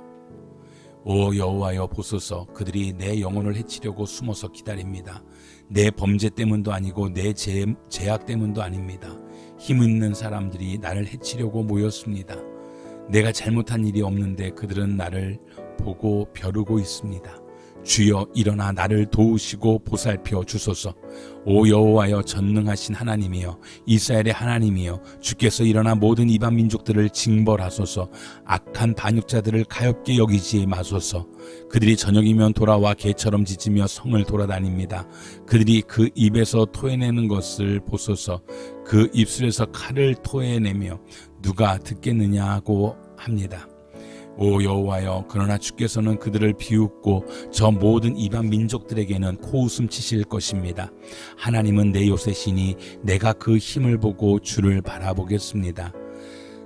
오 여호와여 보소서. 그들이 내 영혼을 해치려고 숨어서 기다립니다. 내 범죄 때문도 아니고 내 죄악 때문도 아닙니다. 힘 있는 사람들이 나를 해치려고 모였습니다. 내가 잘못한 일이 없는데 그들은 나를 보고 벼르고 있습니다. 주여 일어나 나를 도우시고 보살펴 주소서. 오 여호와여 전능하신 하나님이여, 이스라엘의 하나님이여, 주께서 일어나 모든 이방 민족들을 징벌하소서. 악한 반역자들을 가엾게 여기지 마소서. 그들이 저녁이면 돌아와 개처럼 짖으며 성을 돌아다닙니다. 그들이 그 입에서 토해내는 것을 보소서. 그 입술에서 칼을 토해내며 누가 듣겠느냐고 합니다. 오 여호와여, 그러나 주께서는 그들을 비웃고 저 모든 이방 민족들에게는 코웃음 치실 것입니다. 하나님은 내 요새시니 내가 그 힘을 보고 주를 바라보겠습니다.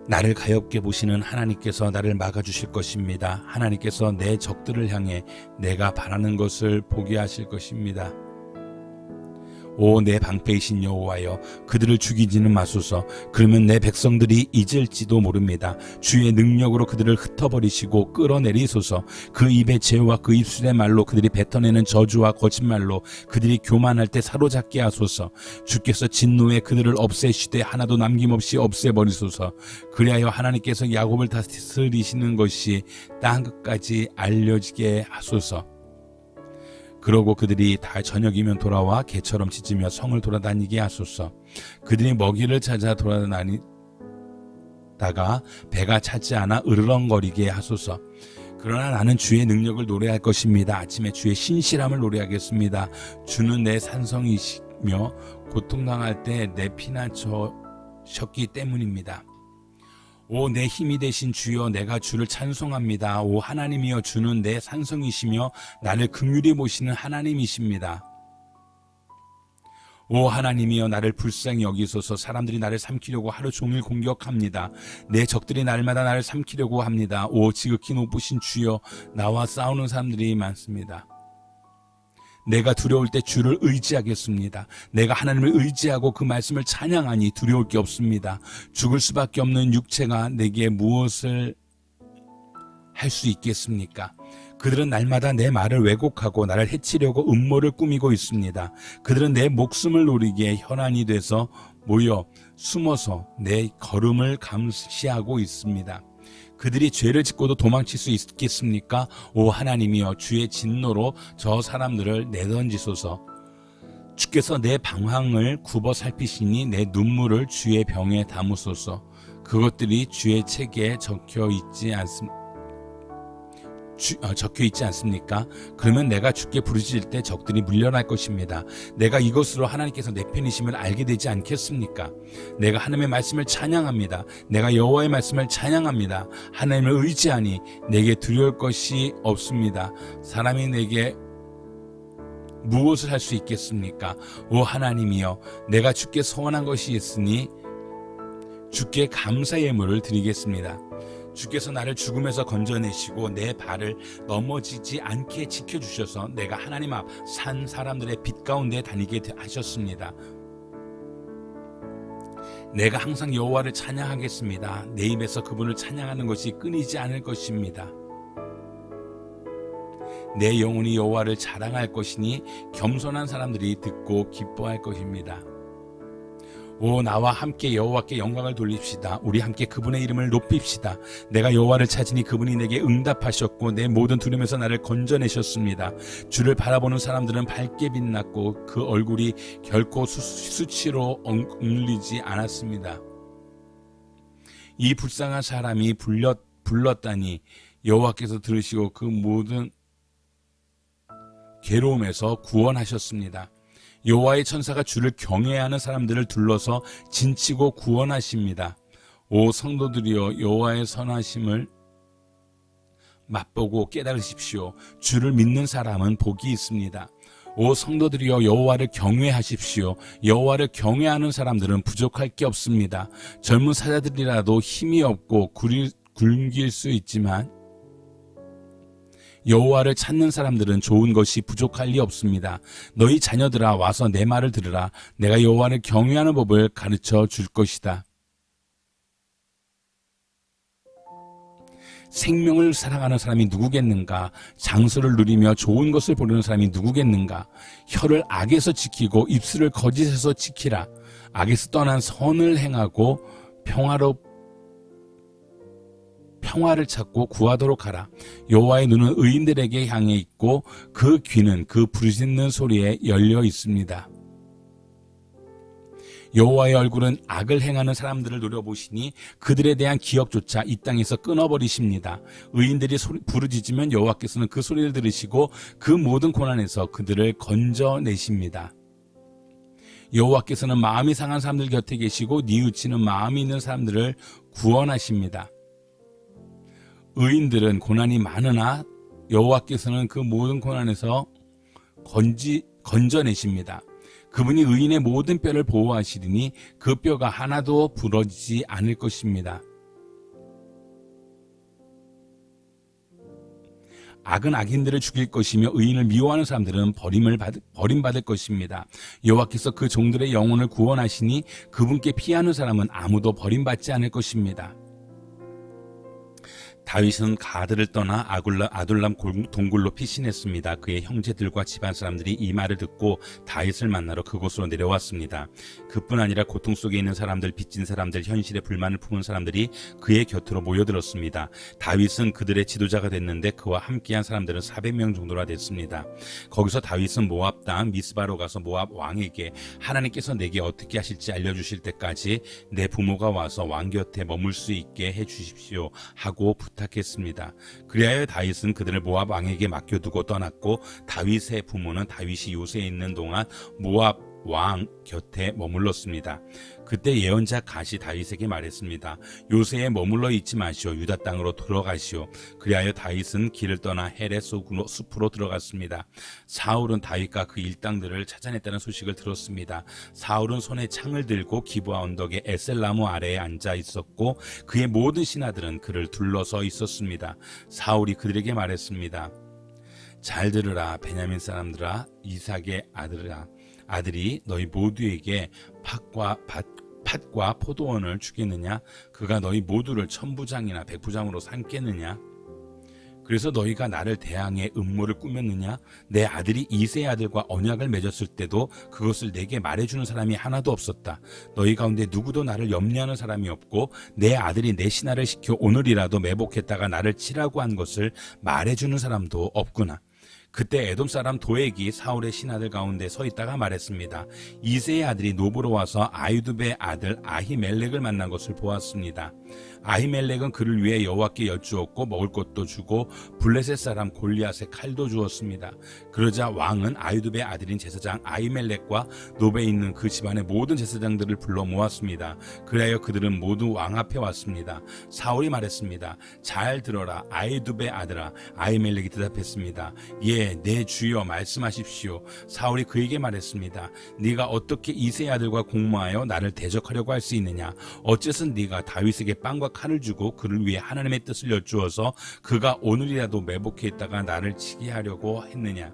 나를 가엾게 보시는 하나님께서 나를 막아주실 것입니다. 하나님께서 내 적들을 향해 내가 바라는 것을 보게 하실 것입니다. 오 내 방패이신 여호와여, 그들을 죽이지는 마소서. 그러면 내 백성들이 잊을지도 모릅니다. 주의 능력으로 그들을 흩어버리시고 끌어내리소서. 그 입의 죄와 그 입술의 말로 그들이 뱉어내는 저주와 거짓말로 그들이 교만할 때 사로잡게 하소서. 주께서 진노에 그들을 없애시되 하나도 남김없이 없애버리소서. 그리하여 하나님께서 야곱을 다스리시는 것이 땅 끝까지 알려지게 하소서. 그러고 그들이 다 저녁이면 돌아와 개처럼 짖으며 성을 돌아다니게 하소서. 그들이 먹이를 찾아 돌아다니다가 배가 차지 않아 으르렁거리게 하소서. 그러나 나는 주의 능력을 노래할 것입니다. 아침에 주의 신실함을 노래하겠습니다. 주는 내 산성이시며 고통당할 때 내 피난처셨기 때문입니다. 오 내 힘이 되신 주여, 내가 주를 찬송합니다. 오 하나님이여, 주는 내 산성이시며 나를 긍휼히 보시는 하나님이십니다. 오 하나님이여, 나를 불쌍히 여기소서. 사람들이 나를 삼키려고 하루 종일 공격합니다. 내 적들이 날마다 나를 삼키려고 합니다. 오 지극히 높으신 주여, 나와 싸우는 사람들이 많습니다. 내가 두려울 때 주를 의지하겠습니다. 내가 하나님을 의지하고 그 말씀을 찬양하니 두려울 게 없습니다. 죽을 수밖에 없는 육체가 내게 무엇을 할 수 있겠습니까? 그들은 날마다 내 말을 왜곡하고 나를 해치려고 음모를 꾸미고 있습니다. 그들은 내 목숨을 노리기에 혈안이 돼서 모여 숨어서 내 걸음을 감시하고 있습니다. 그들이 죄를 짓고도 도망칠 수 있겠습니까? 오 하나님이여, 주의 진노로 저 사람들을 내던지소서. 주께서 내 방황을 굽어 살피시니 내 눈물을 주의 병에 담으소서. 그것들이 주의 책에 적혀 있지 않습니다. 적혀 있지 않습니까? 그러면 내가 주께 부르짖을 때 적들이 물려날 것입니다. 내가 이것으로 하나님께서 내 편이심을 알게 되지 않겠습니까? 내가 하나님의 말씀을 찬양합니다. 내가 여호와의 말씀을 찬양합니다. 하나님을 의지하니 내게 두려울 것이 없습니다. 사람이 내게 무엇을 할 수 있겠습니까? 오 하나님이여, 내가 주께 소원한 것이 있으니 주께 감사의 예물을 드리겠습니다. 주께서 나를 죽음에서 건져내시고 내 발을 넘어지지 않게 지켜주셔서 내가 하나님 앞 산 사람들의 빛 가운데 다니게 하셨습니다. 내가 항상 여호와를 찬양하겠습니다. 내 입에서 그분을 찬양하는 것이 끊이지 않을 것입니다. 내 영혼이 여호와를 자랑할 것이니 겸손한 사람들이 듣고 기뻐할 것입니다. 오 나와 함께 여호와께 영광을 돌립시다. 우리 함께 그분의 이름을 높입시다. 내가 여호와를 찾으니 그분이 내게 응답하셨고 내 모든 두려움에서 나를 건져내셨습니다. 주를 바라보는 사람들은 밝게 빛났고 그 얼굴이 결코 수치로 억눌리지 않았습니다. 이 불쌍한 사람이 불렀다니 여호와께서 들으시고 그 모든 괴로움에서 구원하셨습니다. 여호와의 천사가 주를 경외하는 사람들을 둘러서 진치고 구원하십니다. 오 성도들이여, 여호와의 선하심을 맛보고 깨달으십시오. 주를 믿는 사람은 복이 있습니다. 오 성도들이여, 여호와를 경외하십시오. 여호와를 경외하는 사람들은 부족할 게 없습니다. 젊은 사자들이라도 힘이 없고 굶길 수 있지만 여호와를 찾는 사람들은 좋은 것이 부족할 리 없습니다. 너희 자녀들아 와서 내 말을 들으라. 내가 여호와를 경외하는 법을 가르쳐 줄 것이다. 생명을 사랑하는 사람이 누구겠는가? 장소를 누리며 좋은 것을 보려는 사람이 누구겠는가? 혀를 악에서 지키고 입술을 거짓에서 지키라. 악에서 떠난 선을 행하고 평화를 찾고 구하도록 하라. 여호와의 눈은 의인들에게 향해 있고 그 귀는 그 부르짖는 소리에 열려 있습니다. 여호와의 얼굴은 악을 행하는 사람들을 노려보시니 그들에 대한 기억조차 이 땅에서 끊어버리십니다. 의인들이 부르짖으면 여호와께서는 그 소리를 들으시고 그 모든 고난에서 그들을 건져내십니다. 여호와께서는 마음이 상한 사람들 곁에 계시고 뉘우치는 마음이 있는 사람들을 구원하십니다. 의인들은 고난이 많으나 여호와께서는 그 모든 고난에서 건져내십니다. 그분이 의인의 모든 뼈를 보호하시리니 그 뼈가 하나도 부러지지 않을 것입니다. 악은 악인들을 죽일 것이며 의인을 미워하는 사람들은 버림받을 것입니다. 여호와께서 그 종들의 영혼을 구원하시니 그분께 피하는 사람은 아무도 버림받지 않을 것입니다. 다윗은 가드를 떠나 아둘람 동굴로 피신했습니다. 그의 형제들과 집안 사람들이 이 말을 듣고 다윗을 만나러 그곳으로 내려왔습니다. 그뿐 아니라 고통 속에 있는 사람들, 빚진 사람들, 현실에 불만을 품은 사람들이 그의 곁으로 모여들었습니다. 다윗은 그들의 지도자가 됐는데 그와 함께한 사람들은 400명 정도나 됐습니다. 거기서 다윗은 모압 땅 미스바로 가서 모압 왕에게 하나님께서 내게 어떻게 하실지 알려주실 때까지 내 부모가 와서 왕 곁에 머물 수 있게 해주십시오 하고 부탁했습니다. 그리하여 다윗은 그들을 모압 왕에게 맡겨두고 떠났고 다윗의 부모는 다윗이 요새에 있는 동안 모압 왕 곁에 머물렀습니다. 그때 예언자 갓이 다윗에게 말했습니다. 요새에 머물러 있지 마시오. 유다 땅으로 들어가시오. 그리하여 다윗은 길을 떠나 헤렛 숲으로 들어갔습니다. 사울은 다윗과 그 일당들을 찾아냈다는 소식을 들었습니다. 사울은 손에 창을 들고 기브아 언덕의 에셀나무 아래에 앉아 있었고 그의 모든 신하들은 그를 둘러서 있었습니다. 사울이 그들에게 말했습니다. 잘 들으라 베냐민 사람들아, 이삭의 아들이 너희 모두에게 팥과 포도원을 주겠느냐? 그가 너희 모두를 천부장이나 백부장으로 삼겠느냐? 그래서 너희가 나를 대항해 음모를 꾸몄느냐? 내 아들이 이새의 아들과 언약을 맺었을 때도 그것을 내게 말해주는 사람이 하나도 없었다. 너희 가운데 누구도 나를 염려하는 사람이 없고 내 아들이 내 신하를 시켜 오늘이라도 매복했다가 나를 치라고 한 것을 말해주는 사람도 없구나. 그때 에돔 사람 도액이 사울의 신하들 가운데 서 있다가 말했습니다. 이새의 아들이 노브로 와서 아유두베의 아들 아히멜렉을 만난 것을 보았습니다. 아히멜렉은 그를 위해 여호와께 여쭈었고 먹을 것도 주고 블레셋 사람 골리앗의 칼도 주었습니다. 그러자 왕은 아히두베의 아들인 제사장 아히멜렉과 노베에 있는 그 집안의 모든 제사장들을 불러 모았습니다. 그리하여 그들은 모두 왕 앞에 왔습니다. 사울이 말했습니다. 잘 들어라 아히두베의 아들아. 아히멜렉이 대답했습니다. 예, 내 주여 말씀하십시오. 사울이 그에게 말했습니다. 네가 어떻게 이새의 아들과 공모하여 나를 대적하려고 할 수 있느냐? 어째서 네가 다윗에게 빵과 칼을 주고 그를 위해 하나님의 뜻을 여쭈어서 그가 오늘이라도 매복해 있다가 나를 치게 하려고 했느냐?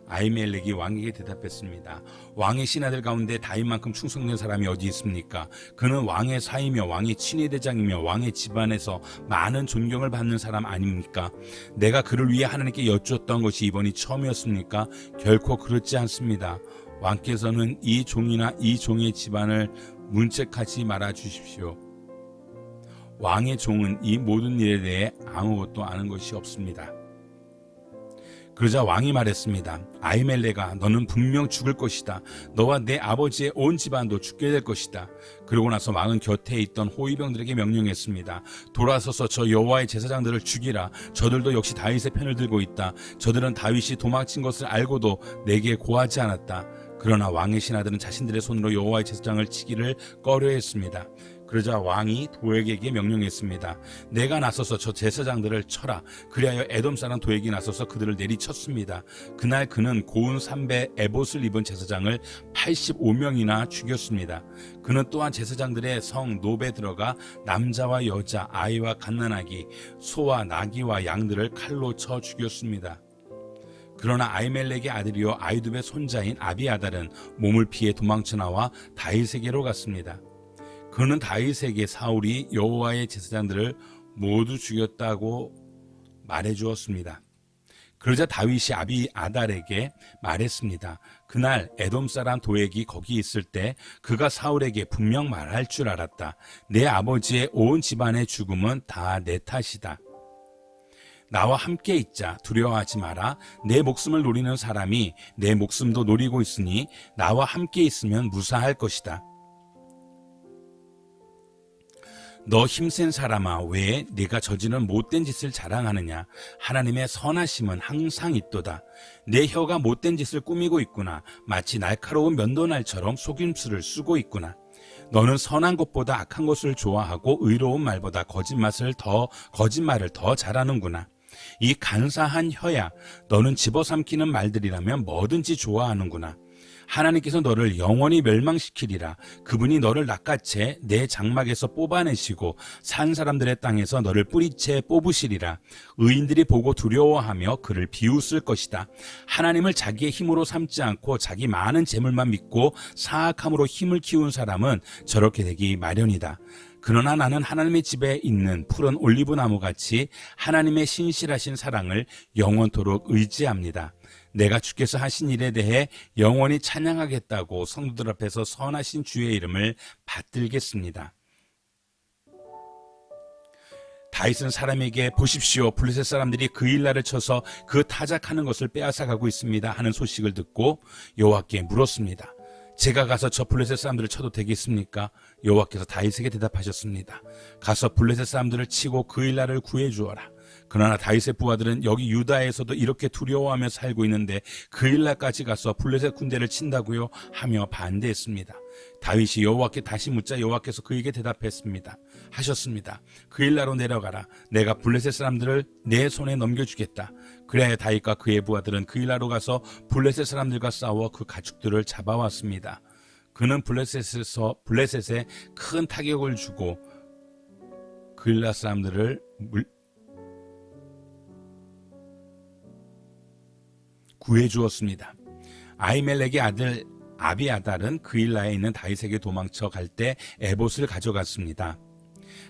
아히멜렉이 왕에게 대답했습니다. 왕의 신하들 가운데 다윗만큼 충성된 사람이 어디 있습니까? 그는 왕의 사이며 왕의 친위대장이며 왕의 집안에서 많은 존경을 받는 사람 아닙니까? 내가 그를 위해 하나님께 여쭈었던 것이 이번이 처음이었습니까? 결코 그렇지 않습니다. 왕께서는 이 종이나 이 종의 집안을 문책하지 말아 주십시오. 왕의 종은 이 모든 일에 대해 아무것도 아는 것이 없습니다. 그러자 왕이 말했습니다. 아히멜렉아, 너는 분명 죽을 것이다. 너와 내 아버지의 온 집안도 죽게 될 것이다. 그러고 나서 왕은 곁에 있던 호위병들에게 명령했습니다. 돌아서서 저 여호와의 제사장들을 죽이라. 저들도 역시 다윗의 편을 들고 있다. 저들은 다윗이 도망친 것을 알고도 내게 고하지 않았다. 그러나 왕의 신하들은 자신들의 손으로 여호와의 제사장을 치기를 꺼려했습니다. 그러자 왕이 도액에게 명령했습니다. 내가 나서서 저 제사장들을 쳐라. 그리하여 에돔 사람 도액이 나서서 그들을 내리쳤습니다. 그날 그는 고운 삼배 에봇을 입은 제사장을 85명이나 죽였습니다. 그는 또한 제사장들의 성 노베에 들어가 남자와 여자, 아이와 갓난아기, 소와 나귀와 양들을 칼로 쳐 죽였습니다. 그러나 아히멜렉의 아들이요 아히두베 손자인 아비아달은 몸을 피해 도망쳐 나와 다윗에게로 갔습니다. 그는 다윗에게 사울이 여호와의 제사장들을 모두 죽였다고 말해주었습니다. 그러자 다윗이 아비아달에게 말했습니다. 그날 에돔 사람 도액이 거기 있을 때 그가 사울에게 분명 말할 줄 알았다. 내 아버지의 온 집안의 죽음은 다 내 탓이다. 나와 함께 있자. 두려워하지 마라. 내 목숨을 노리는 사람이 내 목숨도 노리고 있으니 나와 함께 있으면 무사할 것이다. 너 힘센 사람아, 왜 네가 저지른 못된 짓을 자랑하느냐? 하나님의 선하심은 항상 있도다. 내 혀가 못된 짓을 꾸미고 있구나. 마치 날카로운 면도날처럼 속임수를 쓰고 있구나. 너는 선한 것보다 악한 것을 좋아하고 의로운 말보다 거짓말을 더 잘하는구나. 이 간사한 혀야, 너는 집어삼키는 말들이라면 뭐든지 좋아하는구나. 하나님께서 너를 영원히 멸망시키리라. 그분이 너를 낚아채 내 장막에서 뽑아내시고 산 사람들의 땅에서 너를 뿌리채 뽑으시리라. 의인들이 보고 두려워하며 그를 비웃을 것이다. 하나님을 자기의 힘으로 삼지 않고 자기 많은 재물만 믿고 사악함으로 힘을 키운 사람은 저렇게 되기 마련이다. 그러나 나는 하나님의 집에 있는 푸른 올리브나무같이 하나님의 신실하신 사랑을 영원토록 의지합니다. 내가 주께서 하신 일에 대해 영원히 찬양하겠다고 성도들 앞에서 선하신 주의 이름을 받들겠습니다. 다윗은 사람에게 보십시오, 블레셋 사람들이 그 일날을 쳐서 그 타작하는 것을 빼앗아가고 있습니다 하는 소식을 듣고 여호와께 물었습니다. 제가 가서 저 블레셋 사람들을 쳐도 되겠습니까? 여호와께서 다윗에게 대답하셨습니다. 가서 블레셋 사람들을 치고 그 일날을 구해주어라. 그러나 다윗의 부하들은 여기 유다에서도 이렇게 두려워하며 살고 있는데 그 일날까지 가서 블레셋 군대를 친다고요? 하며 반대했습니다. 다윗이 여호와께 다시 묻자 여호와께서 그에게 하셨습니다. 그 일날로 내려가라. 내가 블레셋 사람들을 내 손에 넘겨주겠다. 그래야 다윗과 그의 부하들은 그 일날로 가서 블레셋 사람들과 싸워 그 가축들을 잡아왔습니다. 그는 블레셋에 큰 타격을 주고 그 일날 사람들을 구해주었습니다. 아히멜렉의 아들 아비아달은 그 일라에 있는 다윗에게 도망쳐 갈 때 에봇을 가져갔습니다.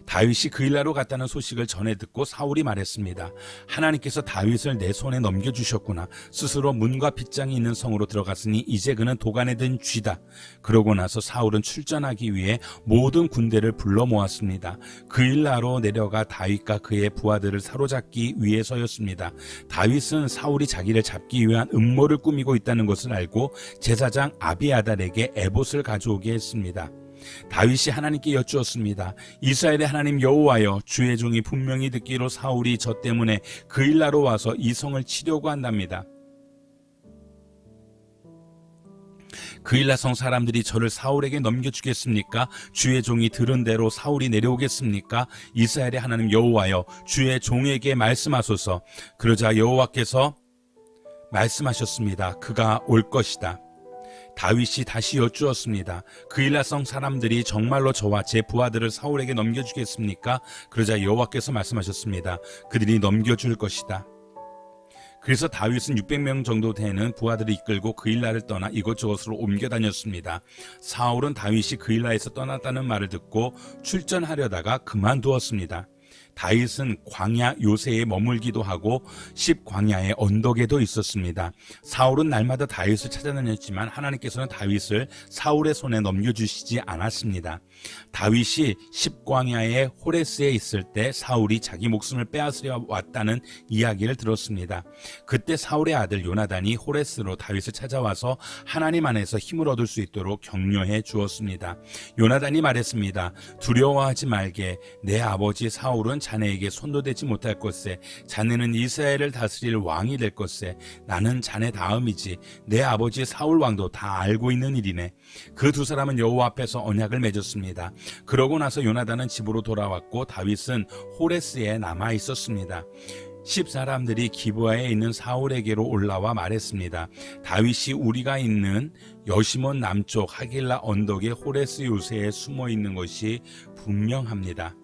다윗이 그 일라로 갔다는 소식을 전해 듣고 사울이 말했습니다. 하나님께서 다윗을 내 손에 넘겨주셨구나. 스스로 문과 빗장이 있는 성으로 들어갔으니 이제 그는 도간에 든 쥐다. 그러고 나서 사울은 출전하기 위해 모든 군대를 불러 모았습니다. 그 일라로 내려가 다윗과 그의 부하들을 사로잡기 위해서였습니다. 다윗은 사울이 자기를 잡기 위한 음모를 꾸미고 있다는 것을 알고 제사장 아비아달에게 에봇을 가져오게 했습니다. 다윗이 하나님께 여쭈었습니다. 이스라엘의 하나님 여호와여, 주의 종이 분명히 듣기로 사울이 저 때문에 그 일나로 와서 이 성을 치려고 한답니다. 그일라성 사람들이 저를 사울에게 넘겨주겠습니까? 주의 종이 들은 대로 사울이 내려오겠습니까? 이스라엘의 하나님 여호와여, 주의 종에게 말씀하소서. 그러자 여호와께서 말씀하셨습니다. 그가 올 것이다. 다윗이 다시 여쭈었습니다. 그일라성 사람들이 정말로 저와 제 부하들을 사울에게 넘겨주겠습니까? 그러자 여호와께서 말씀하셨습니다. 그들이 넘겨줄 것이다. 그래서 다윗은 600명 정도 되는 부하들을 이끌고 그일라를 떠나 이곳저곳으로 옮겨 다녔습니다. 사울은 다윗이 그일라에서 떠났다는 말을 듣고 출전하려다가 그만두었습니다. 다윗은 광야 요새에 머물기도 하고 십광야의 언덕에도 있었습니다. 사울은 날마다 다윗을 찾아다녔지만 하나님께서는 다윗을 사울의 손에 넘겨주시지 않았습니다. 다윗이 십광야의 호레스에 있을 때 사울이 자기 목숨을 빼앗으려 왔다는 이야기를 들었습니다. 그때 사울의 아들 요나단이 호레스로 다윗을 찾아와서 하나님 안에서 힘을 얻을 수 있도록 격려해 주었습니다. 요나단이 말했습니다. 두려워하지 말게. 내 아버지 사울은 자네에게 손도 대지 못할 것에, 자네는 이스라엘을 다스릴 왕이 될 것에, 나는 자네 다음이지. 내 아버지 사울 왕도 다 알고 있는 일이네. 그 두 사람은 여호와 앞에서 언약을 맺었습니다. 그러고 나서 요나단은 집으로 돌아왔고 다윗은 호레스에 남아 있었습니다. 10사람들이 기브아에 있는 사울에게로 올라와 말했습니다. 다윗이 우리가 있는 여시몬 남쪽 하길라 언덕의 호레스 요새에 숨어 있는 것이 분명합니다.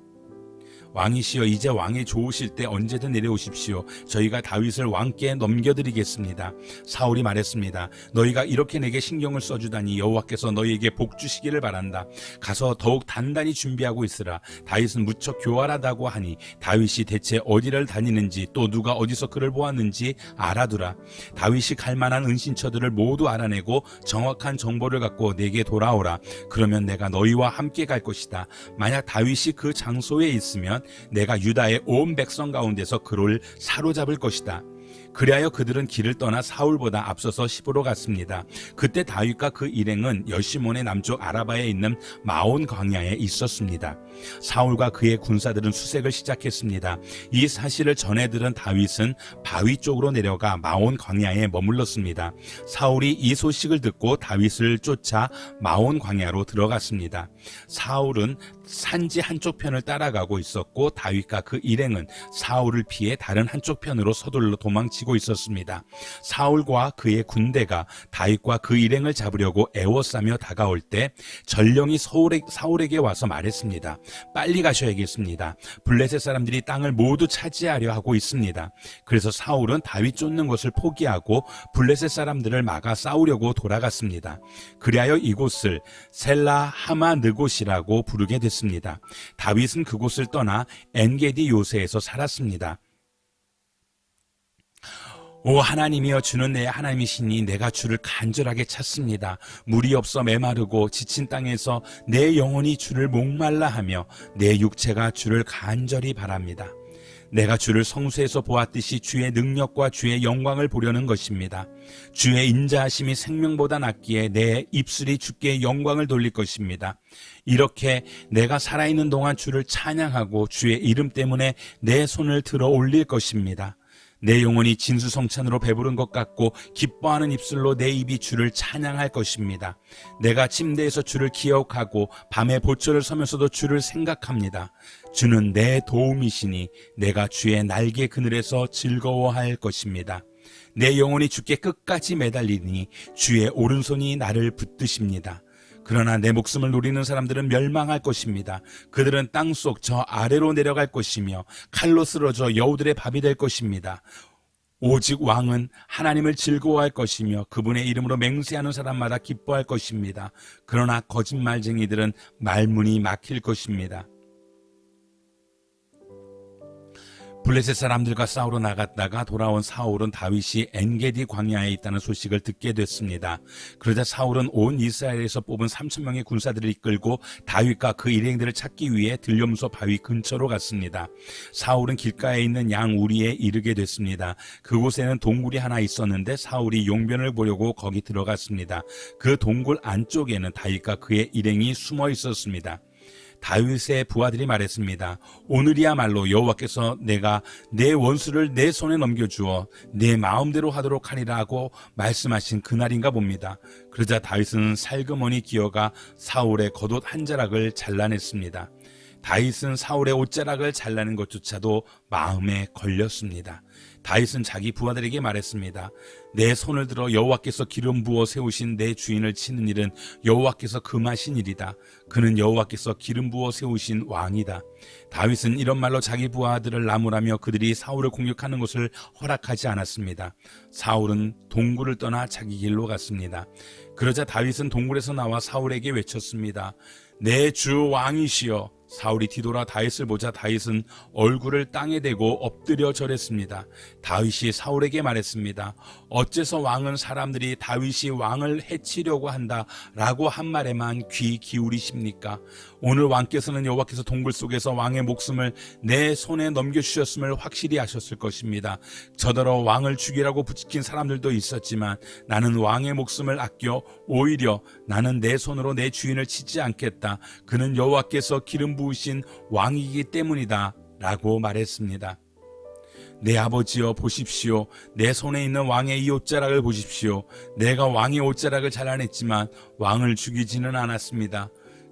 왕이시여, 이제 왕이 좋으실 때 언제든 내려오십시오. 저희가 다윗을 왕께 넘겨드리겠습니다. 사울이 말했습니다. 너희가 이렇게 내게 신경을 써주다니 여호와께서 너희에게 복 주시기를 바란다. 가서 더욱 단단히 준비하고 있으라. 다윗은 무척 교활하다고 하니 다윗이 대체 어디를 다니는지 또 누가 어디서 그를 보았는지 알아두라. 다윗이 갈 만한 은신처들을 모두 알아내고 정확한 정보를 갖고 내게 돌아오라. 그러면 내가 너희와 함께 갈 것이다. 만약 다윗이 그 장소에 있으면 내가 유다의 온 백성 가운데서 그를 사로잡을 것이다. 그리하여 그들은 길을 떠나 사울보다 앞서서 시브로 갔습니다. 그때 다윗과 그 일행은 여시몬의 남쪽 아라바에 있는 마온 광야에 있었습니다. 사울과 그의 군사들은 수색을 시작했습니다. 이 사실을 전해 들은 다윗은 바위 쪽으로 내려가 마온 광야에 머물렀습니다. 사울이 이 소식을 듣고 다윗을 쫓아 마온 광야로 들어갔습니다. 사울은 산지 한쪽 편을 따라가고 있었고 다윗과 그 일행은 사울을 피해 다른 한쪽 편으로 서둘러 도망치고 있었습니다. 사울과 그의 군대가 다윗과 그 일행을 잡으려고 애워싸며 다가올 때 전령이 사울에게 와서 말했습니다. 빨리 가셔야겠습니다. 블레셋 사람들이 땅을 모두 차지하려 하고 있습니다. 그래서 사울은 다윗 쫓는 것을 포기하고 블레셋 사람들을 막아 싸우려고 돌아갔습니다. 그리하여 이곳을 셀라 하마느곳이라고 부르게 됐습니다. 다윗은 그곳을 떠나 엔게디 요새에서 살았습니다. 오 하나님이여, 주는 내 하나님이시니 내가 주를 간절하게 찾습니다. 물이 없어 메마르고 지친 땅에서 내 영혼이 주를 목말라 하며 내 육체가 주를 간절히 바랍니다. 내가 주를 성수에서 보았듯이 주의 능력과 주의 영광을 보려는 것입니다. 주의 인자하심이 생명보다 낫기에 내 입술이 주께 영광을 돌릴 것입니다. 이렇게 내가 살아있는 동안 주를 찬양하고 주의 이름 때문에 내 손을 들어 올릴 것입니다. 내 영혼이 진수성찬으로 배부른 것 같고 기뻐하는 입술로 내 입이 주를 찬양할 것입니다. 내가 침대에서 주를 기억하고 밤에 보초를 서면서도 주를 생각합니다. 주는 내 도움이시니 내가 주의 날개 그늘에서 즐거워할 것입니다. 내 영혼이 주께 끝까지 매달리니 주의 오른손이 나를 붙드십니다. 그러나 내 목숨을 노리는 사람들은 멸망할 것입니다. 그들은 땅속 저 아래로 내려갈 것이며 칼로 쓰러져 여우들의 밥이 될 것입니다. 오직 왕은 하나님을 즐거워할 것이며 그분의 이름으로 맹세하는 사람마다 기뻐할 것입니다. 그러나 거짓말쟁이들은 말문이 막힐 것입니다. 블레셋 사람들과 싸우러 나갔다가 돌아온 사울은 다윗이 엔게디 광야에 있다는 소식을 듣게 됐습니다. 그러자 사울은 온 이스라엘에서 뽑은 3,000명의 군사들을 이끌고 다윗과 그 일행들을 찾기 위해 들염소 바위 근처로 갔습니다. 사울은 길가에 있는 양 우리에 이르게 됐습니다. 그곳에는 동굴이 하나 있었는데 사울이 용변을 보려고 거기 들어갔습니다. 그 동굴 안쪽에는 다윗과 그의 일행이 숨어 있었습니다. 다윗의 부하들이 말했습니다. 오늘이야말로 여호와께서 내가 내 원수를 내 손에 넘겨주어 내 마음대로 하도록 하리라 하고 말씀하신 그날인가 봅니다. 그러자 다윗은 살그머니 기어가 사울의 겉옷 한 자락을 잘라냈습니다. 다윗은 사울의 옷자락을 잘라는 것조차도 마음에 걸렸습니다. 다윗은 자기 부하들에게 말했습니다. 내 손을 들어 여호와께서 기름 부어 세우신 내 주인을 치는 일은 여호와께서 금하신 일이다. 그는 여호와께서 기름 부어 세우신 왕이다. 다윗은 이런 말로 자기 부하들을 나무라며 그들이 사울을 공격하는 것을 허락하지 않았습니다. 사울은 동굴을 떠나 자기 길로 갔습니다. 그러자 다윗은 동굴에서 나와 사울에게 외쳤습니다. 내 주 왕이시여. 사울이 뒤돌아 다윗을 보자 다윗은 얼굴을 땅에 대고 엎드려 절했습니다. 다윗이 사울에게 말했습니다. 어째서 왕은 사람들이 다윗이 왕을 해치려고 한다라고 한 말에만 귀 기울이십니까? 오늘 왕께서는 여호와께서 동굴 속에서 왕의 목숨을 내 손에 넘겨주셨음을 확실히 아셨을 것입니다. 저더러 왕을 죽이라고 부추긴 사람들도 있었지만 나는 왕의 목숨을 아껴 오히려 나는 내 손으로 내 주인을 치지 않겠다. 그는 여호와께서 기름 부으신 왕이기 때문이다 라고 말했습니다. 내 아버지여 보십시오. 내 손에 있는 왕의 이 옷자락을 보십시오. 내가 왕의 옷자락을 잘라냈지만 왕을 죽이지는 않았습니다.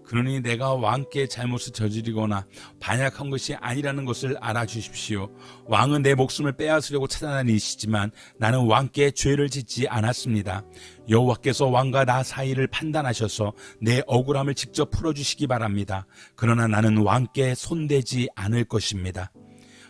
그러니 내가 왕께 잘못을 저지르거나 반역한 것이 아니라는 것을 알아주십시오. 왕은 내 목숨을 빼앗으려고 찾아다니시지만 나는 왕께 죄를 짓지 않았습니다. 여호와께서 왕과 나 사이를 판단하셔서 내 억울함을 직접 풀어주시기 바랍니다. 그러나 나는 왕께 손대지 않을 것입니다.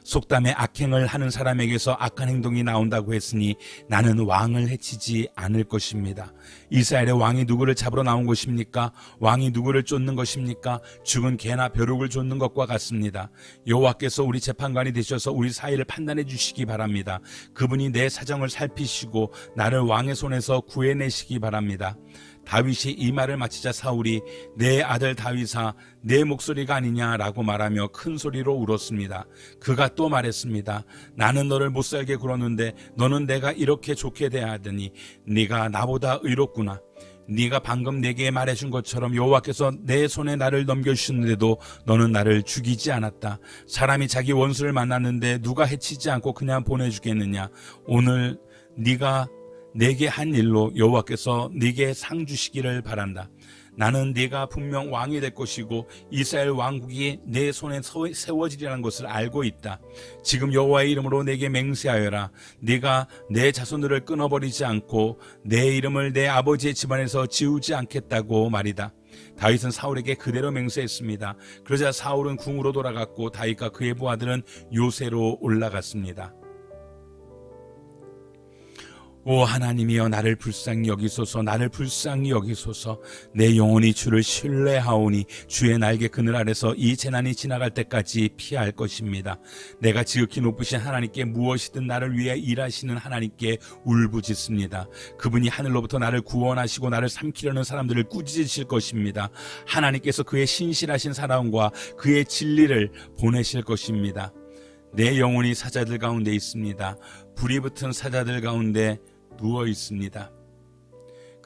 속담에 악행을 하는 사람에게서 악한 행동이 나온다고 했으니 나는 왕을 해치지 않을 것입니다. 이스라엘의 왕이 누구를 잡으러 나온 것입니까? 왕이 누구를 쫓는 것입니까? 죽은 개나 벼룩을 쫓는 것과 같습니다. 여호와께서 우리 재판관이 되셔서 우리 사이를 판단해 주시기 바랍니다. 그분이 내 사정을 살피시고 나를 왕의 손에서 구해내시기 바랍니다. 다윗이 이 말을 마치자 사울이 내 아들 다윗아 내 목소리가 아니냐라고 말하며 큰 소리로 울었습니다. 그가 또 말했습니다. 나는 너를 못살게 굴었는데 너는 내가 이렇게 좋게 대하더니 네가 나보다 의롭구나. 네가 방금 내게 말해준 것처럼 여호와께서 내 손에 나를 넘겨주셨는데도 너는 나를 죽이지 않았다. 사람이 자기 원수를 만났는데 누가 해치지 않고 그냥 보내주겠느냐. 오늘 네가 내게 한 일로 여호와께서 네게 상 주시기를 바란다. 나는 네가 분명 왕이 될 것이고 이스라엘 왕국이 내 손에 세워지리라는 것을 알고 있다. 지금 여호와의 이름으로 내게 맹세하여라. 네가 내 자손들을 끊어버리지 않고 내 이름을 내 아버지의 집안에서 지우지 않겠다고 말이다. 다윗은 사울에게 그대로 맹세했습니다. 그러자 사울은 궁으로 돌아갔고 다윗과 그의 부하들은 요새로 올라갔습니다. 오 하나님이여 나를 불쌍히 여기소서. 나를 불쌍히 여기소서. 내 영혼이 주를 신뢰하오니 주의 날개 그늘 아래서 이 재난이 지나갈 때까지 피할 것입니다. 내가 지극히 높으신 하나님께 무엇이든 나를 위해 일하시는 하나님께 울부짖습니다. 그분이 하늘로부터 나를 구원하시고 나를 삼키려는 사람들을 꾸짖으실 것입니다. 하나님께서 그의 신실하신 사랑과 그의 진리를 보내실 것입니다. 내 영혼이 사자들 가운데 있습니다. 불이 붙은 사자들 가운데 누워 있습니다.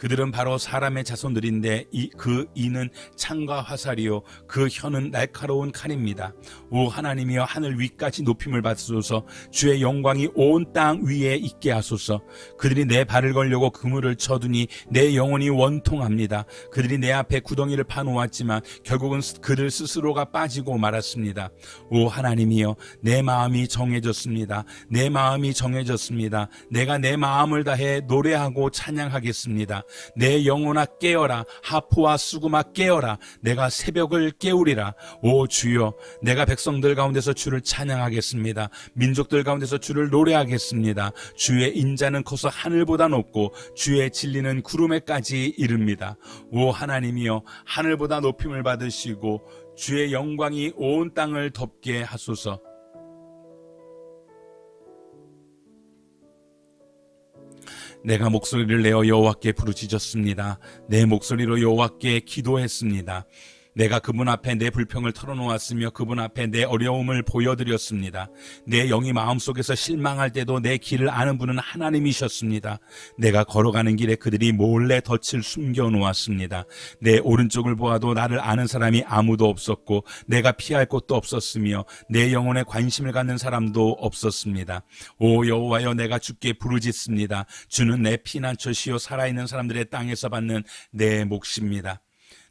그들은 바로 사람의 자손들인데 그 이는 창과 화살이요 그 혀는 날카로운 칼입니다. 오 하나님이여 하늘 위까지 높임을 받으소서. 주의 영광이 온 땅 위에 있게 하소서. 그들이 내 발을 걸려고 그물을 쳐두니 내 영혼이 원통합니다. 그들이 내 앞에 구덩이를 파놓았지만 결국은 그들 스스로가 빠지고 말았습니다. 오 하나님이여 내 마음이 정해졌습니다. 내 마음이 정해졌습니다. 내가 내 마음을 다해 노래하고 찬양하겠습니다. 내 영혼아 깨어라. 하프와 수금아 깨어라. 내가 새벽을 깨우리라. 오 주여 내가 백성들 가운데서 주를 찬양하겠습니다. 민족들 가운데서 주를 노래하겠습니다. 주의 인자는 커서 하늘보다 높고 주의 진리는 구름에까지 이릅니다. 오 하나님이여 하늘보다 높임을 받으시고 주의 영광이 온 땅을 덮게 하소서. 내가 목소리를 내어 여호와께 부르짖었습니다. 내 목소리로 여호와께 기도했습니다. 내가 그분 앞에 내 불평을 털어놓았으며 그분 앞에 내 어려움을 보여드렸습니다. 내 영이 마음속에서 실망할 때도 내 길을 아는 분은 하나님이셨습니다. 내가 걸어가는 길에 그들이 몰래 덫을 숨겨놓았습니다. 내 오른쪽을 보아도 나를 아는 사람이 아무도 없었고 내가 피할 곳도 없었으며 내 영혼에 관심을 갖는 사람도 없었습니다. 오 여호와여, 내가 주께 부르짖습니다. 주는 내 피난처시요 살아있는 사람들의 땅에서 받는 내 몫입니다.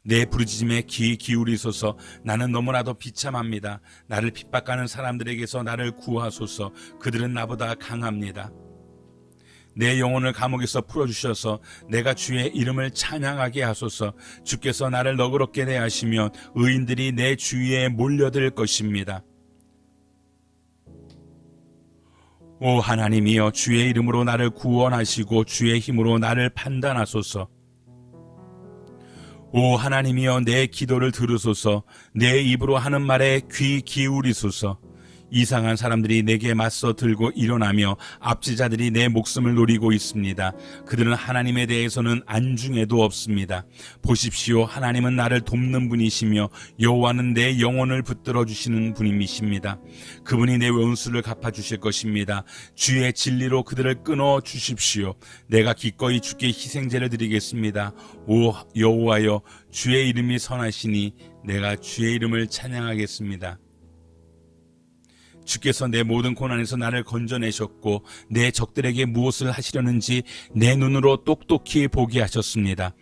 내 부르짖음에 귀 기울이소서. 나는 너무나도 비참합니다. 나를 핍박하는 사람들에게서 나를 구하소서. 그들은 나보다 강합니다. 내 영혼을 감옥에서 풀어주셔서 내가 주의 이름을 찬양하게 하소서. 주께서 나를 너그럽게 대하시면 의인들이 내 주위에 몰려들 것입니다. 오 하나님이여, 주의 이름으로 나를 구원하시고 주의 힘으로 나를 판단하소서. 오 하나님이여, 내 기도를 들으소서. 내 입으로 하는 말에 귀 기울이소서. 이상한 사람들이 내게 맞서 들고 일어나며 압제자들이 내 목숨을 노리고 있습니다. 그들은 하나님에 대해서는 안중에도 없습니다. 보십시오, 하나님은 나를 돕는 분이시며 여호와는 내 영혼을 붙들어 주시는 분이십니다. 그분이 내 원수를 갚아주실 것입니다. 주의 진리로 그들을 끊어 주십시오. 내가 기꺼이 주께 희생제를 드리겠습니다. 오 여호와여, 주의 이름이 선하시니 내가 주의 이름을 찬양하겠습니다. 주께서 내 모든 고난에서 나를 건져내셨고 내 적들에게 무엇을 하시려는지 내 눈으로 똑똑히 보게 하셨습니다.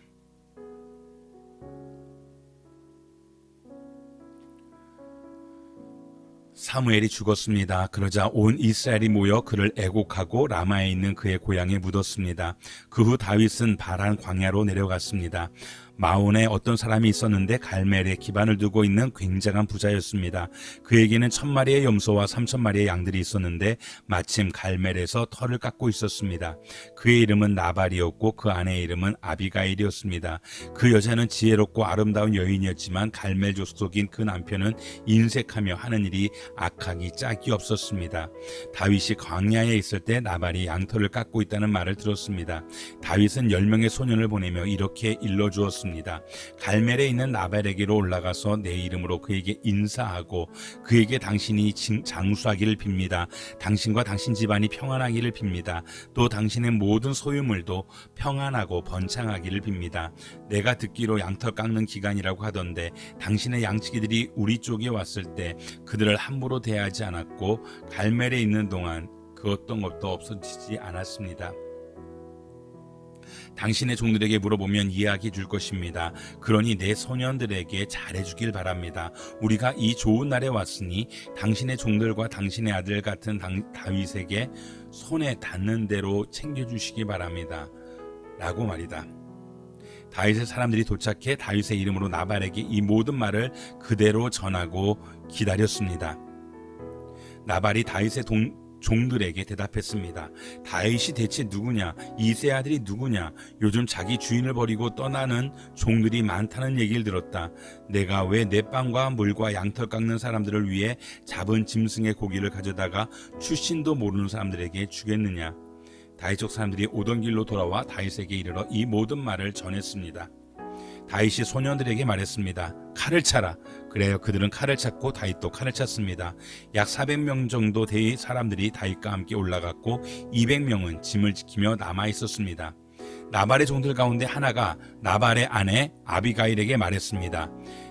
사무엘이 죽었습니다. 그러자 온 이스라엘이 모여 그를 애곡하고 라마에 있는 그의 고향에 묻었습니다. 그 후 다윗은 바란 광야로 내려갔습니다. 마온에 어떤 사람이 있었는데 갈멜에 기반을 두고 있는 굉장한 부자였습니다. 그에게는 1000마리의 염소와 3000마리의 양들이 있었는데 마침 갈멜에서 털을 깎고 있었습니다. 그의 이름은 나발이었고 그 아내의 이름은 아비가일이었습니다. 그 여자는 지혜롭고 아름다운 여인이었지만 갈멜 족속인 그 남편은 인색하며 하는 일이 악하기 짝이 없었습니다. 다윗이 광야에 있을 때 나발이 양털을 깎고 있다는 말을 들었습니다. 다윗은 10명의 소년을 보내며 이렇게 일러주었습니다. 갈멜에 있는 나발에게로 올라가서 내 이름으로 그에게 인사하고 그에게 당신이 장수하기를 빕니다. 당신과 당신 집안이 평안하기를 빕니다. 또 당신의 모든 소유물도 평안하고 번창하기를 빕니다. 내가 듣기로 양털 깎는 기간이라고 하던데 당신의 양치기들이 우리 쪽에 왔을 때 그들을 함부로 대하지 않았고 갈멜에 있는 동안 그 어떤 것도 없어지지 않았습니다. 당신의 종들에게 물어보면 이야기해 줄 것입니다. 그러니 내 소년들에게 잘해주길 바랍니다. 우리가 이 좋은 날에 왔으니 당신의 종들과 당신의 아들 같은 다윗에게 손에 닿는 대로 챙겨주시기 바랍니다. 라고 말이다. 다윗의 사람들이 도착해 다윗의 이름으로 나발에게 이 모든 말을 그대로 전하고 기다렸습니다. 나발이 다윗의 종들에게 대답했습니다. 다윗이 대체 누구냐? 이새의 아들이 누구냐? 요즘 자기 주인을 버리고 떠나는 종들이 많다는 얘기를 들었다. 내가 왜 내 빵과 물과 양털 깎는 사람들을 위해 잡은 짐승의 고기를 가져다가 출신도 모르는 사람들에게 주겠느냐? 다윗족 사람들이 오던 길로 돌아와 다윗에게 이르러 이 모든 말을 전했습니다. 다윗이 소년들에게 말했습니다. 칼을 차라. 그래요, 그들은 칼을 찼고 다윗도 칼을 찼습니다. 약 400명 정도 될 사람들이 다윗과 함께 올라갔고 200명은 짐을 지키며 남아 있었습니다. 나발의 종들 가운데 하나가 나발의 아내 아비가일에게 말했습니다.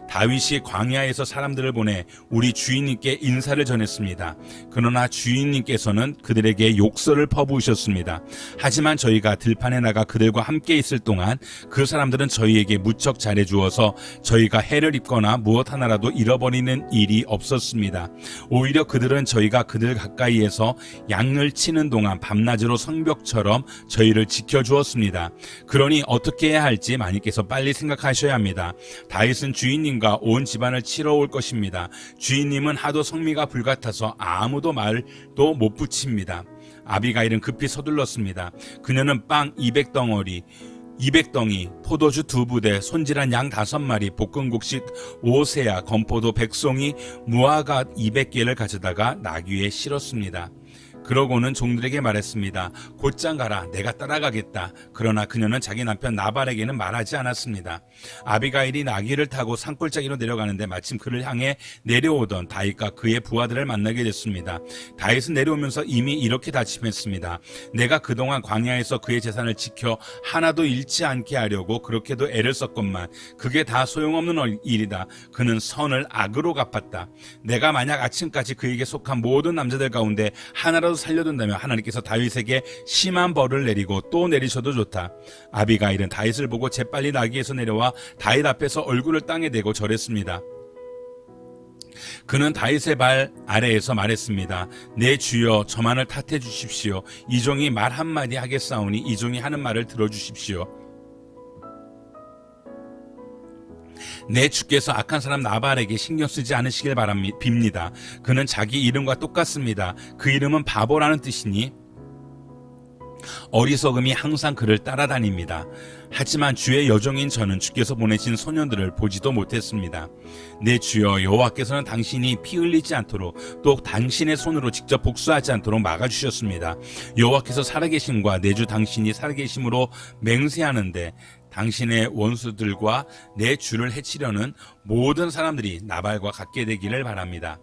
다윗이 광야에서 사람들을 보내 우리 주인님께 인사를 전했습니다. 그러나 주인님께서는 그들에게 욕설을 퍼부으셨습니다. 하지만 저희가 들판에 나가 그들과 함께 있을 동안 그 사람들은 저희에게 무척 잘해주어서 저희가 해를 입거나 무엇 하나라도 잃어버리는 일이 없었습니다. 오히려 그들은 저희가 그들 가까이에서 양을 치는 동안 밤낮으로 성벽처럼 저희를 지켜주었습니다. 그러니 어떻게 해야 할지 마님께서 빨리 생각하셔야 합니다. 다윗은 주인님 온 집안을 치러 올 것입니다. 주인님은 하도 성미가 불같아서 아무도 말도 못 붙입니다. 아비가일은 급히 서둘렀습니다. 그녀는 빵 200덩이, 포도주 2부대, 손질한 양 5마리, 볶은 곡식 5세야, 건포도 100송이, 무화과 200개를 가져다가 나귀에 실었습니다. 그러고는 종들에게 말했습니다. 곧장 가라. 내가 따라가겠다. 그러나 그녀는 자기 남편 나발에게는 말하지 않았습니다. 아비가일이 나귀를 타고 산골짜기로 내려가는데 마침 그를 향해 내려오던 다윗과 그의 부하들을 만나게 됐습니다. 다윗은 내려오면서 이미 이렇게 다짐했습니다. 내가 그동안 광야에서 그의 재산을 지켜 하나도 잃지 않게 하려고 그렇게도 애를 썼건만 그게 다 소용없는 일이다. 그는 선을 악으로 갚았다. 내가 만약 아침까지 그에게 속한 모든 남자들 가운데 하나라도 살려둔다면 하나님께서 다윗에게 심한 벌을 내리고 또 내리셔도 좋다. 아비가일은 다윗을 보고 재빨리 나귀에서 내려와 다윗 앞에서 얼굴을 땅에 대고 절했습니다. 그는 다윗의 발 아래에서 말했습니다. 내 주여 저만을 탓해 주십시오. 이 종이 말 한마디 하겠사오니 이 종이 하는 말을 들어주십시오. 내 주께서 악한 사람 나발에게 신경 쓰지 않으시길 빕니다. 그는 자기 이름과 똑같습니다. 그 이름은 바보라는 뜻이니 어리석음이 항상 그를 따라다닙니다. 하지만 주의 여종인 저는 주께서 보내신 소년들을 보지도 못했습니다. 내 주여 여호와께서는 당신이 피 흘리지 않도록 또 당신의 손으로 직접 복수하지 않도록 막아주셨습니다. 여호와께서 살아계심과 내 주 당신이 살아계심으로 맹세하는데 당신의 원수들과 내 주를 해치려는 모든 사람들이 나발과 같게 되기를 바랍니다.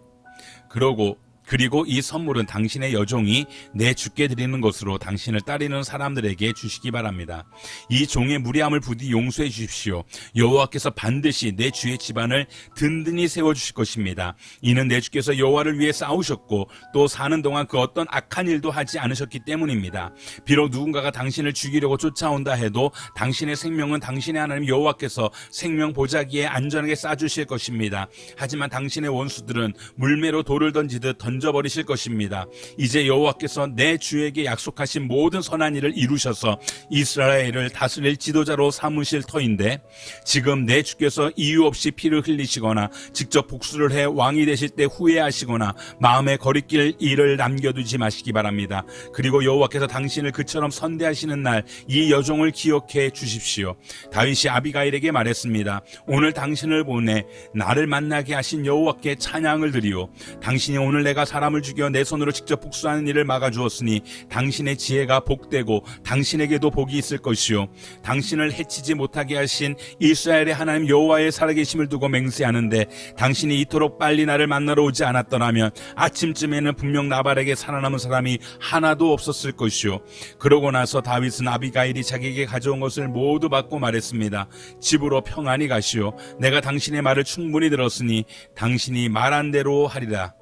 그리고 이 선물은 당신의 여종이 내 주께 드리는 것으로 당신을 따르는 사람들에게 주시기 바랍니다. 이 종의 무리함을 부디 용서해 주십시오. 여호와께서 반드시 내 주의 집안을 든든히 세워주실 것입니다. 이는 내 주께서 여호와를 위해 싸우셨고 또 사는 동안 그 어떤 악한 일도 하지 않으셨기 때문입니다. 비록 누군가가 당신을 죽이려고 쫓아온다 해도 당신의 생명은 당신의 하나님 여호와께서 생명 보자기에 안전하게 싸주실 것입니다. 하지만 당신의 원수들은 물매로 돌을 던지듯 던져버리실 것입니다. 이제 여호와께서 내 주에게 약속하신 모든 선한 일을 이루셔서 이스라엘을 다스릴 지도자로 삼으실 터인데 지금 내 주께서 이유 없이 피를 흘리시거나 직접 복수를 해 왕이 되실 때 후회하시거나 마음에 거리낄 일을 남겨두지 마시기 바랍니다. 그리고 여호와께서 당신을 그처럼 선대하시는 날 이 여종을 기억해 주십시오. 다윗이 아비가일에게 말했습니다. 오늘 당신을 보내 나를 만나게 하신 여호와께 찬양을 드리오. 당신이 오늘 내가 사람을 죽여 내 손으로 직접 복수하는 일을 막아주었으니 당신의 지혜가 복되고 당신에게도 복이 있을 것이요 당신을 해치지 못하게 하신 이스라엘의 하나님 여호와의 살아계심을 두고 맹세하는데 당신이 이토록 빨리 나를 만나러 오지 않았더라면 아침쯤에는 분명 나발에게 살아남은 사람이 하나도 없었을 것이요. 그러고 나서 다윗은 아비가일이 자기에게 가져온 것을 모두 받고 말했습니다. 집으로 평안히 가시오. 내가 당신의 말을 충분히 들었으니 당신이 말한 대로 하리라.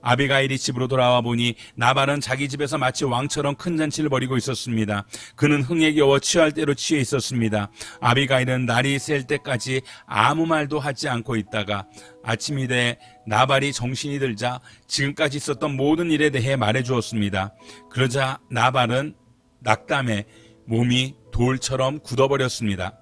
아비가일이 집으로 돌아와 보니 나발은 자기 집에서 마치 왕처럼 큰 잔치를 벌이고 있었습니다. 그는 흥에 겨워 취할 대로 취해 있었습니다. 아비가일은 날이 셀 때까지 아무 말도 하지 않고 있다가 아침이 돼 나발이 정신이 들자 지금까지 있었던 모든 일에 대해 말해주었습니다. 그러자 나발은 낙담해 몸이 돌처럼 굳어버렸습니다.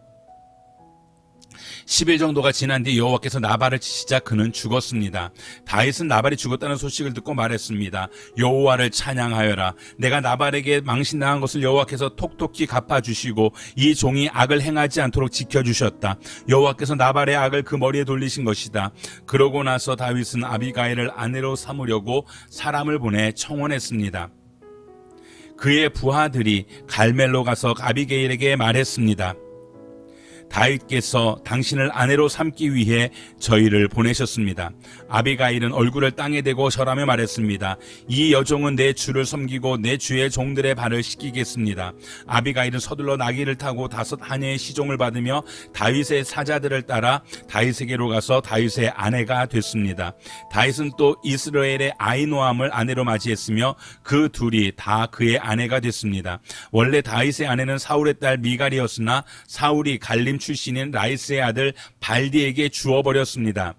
10일 정도가 지난 뒤 여호와께서 나발을 치시자 그는 죽었습니다. 다윗은 나발이 죽었다는 소식을 듣고 말했습니다. 여호와를 찬양하여라. 내가 나발에게 망신당한 것을 여호와께서 톡톡히 갚아주시고 이 종이 악을 행하지 않도록 지켜주셨다. 여호와께서 나발의 악을 그 머리에 돌리신 것이다. 그러고 나서 다윗은 아비가일을 아내로 삼으려고 사람을 보내 청혼했습니다. 그의 부하들이 갈멜로 가서 아비게일에게 말했습니다. 다윗께서 당신을 아내로 삼기 위해 저희를 보내셨습니다. 아비가일은 얼굴을 땅에 대고 절하며 말했습니다. 이 여종은 내 주를 섬기고 내 주의 종들의 발을 씻기겠습니다. 아비가일은 서둘러 나귀를 타고 5 하녀의 시종을 받으며 다윗의 사자들을 따라 다윗에게로 가서 다윗의 아내가 됐습니다. 다윗은 또 이스라엘의 아히노암을 아내로 맞이했으며 그 둘이 다 그의 아내가 됐습니다. 원래 다윗의 아내는 사울의 딸 미갈이었으나 사울이 갈림 출신인 라이스의 아들 발디에게 주어버렸습니다.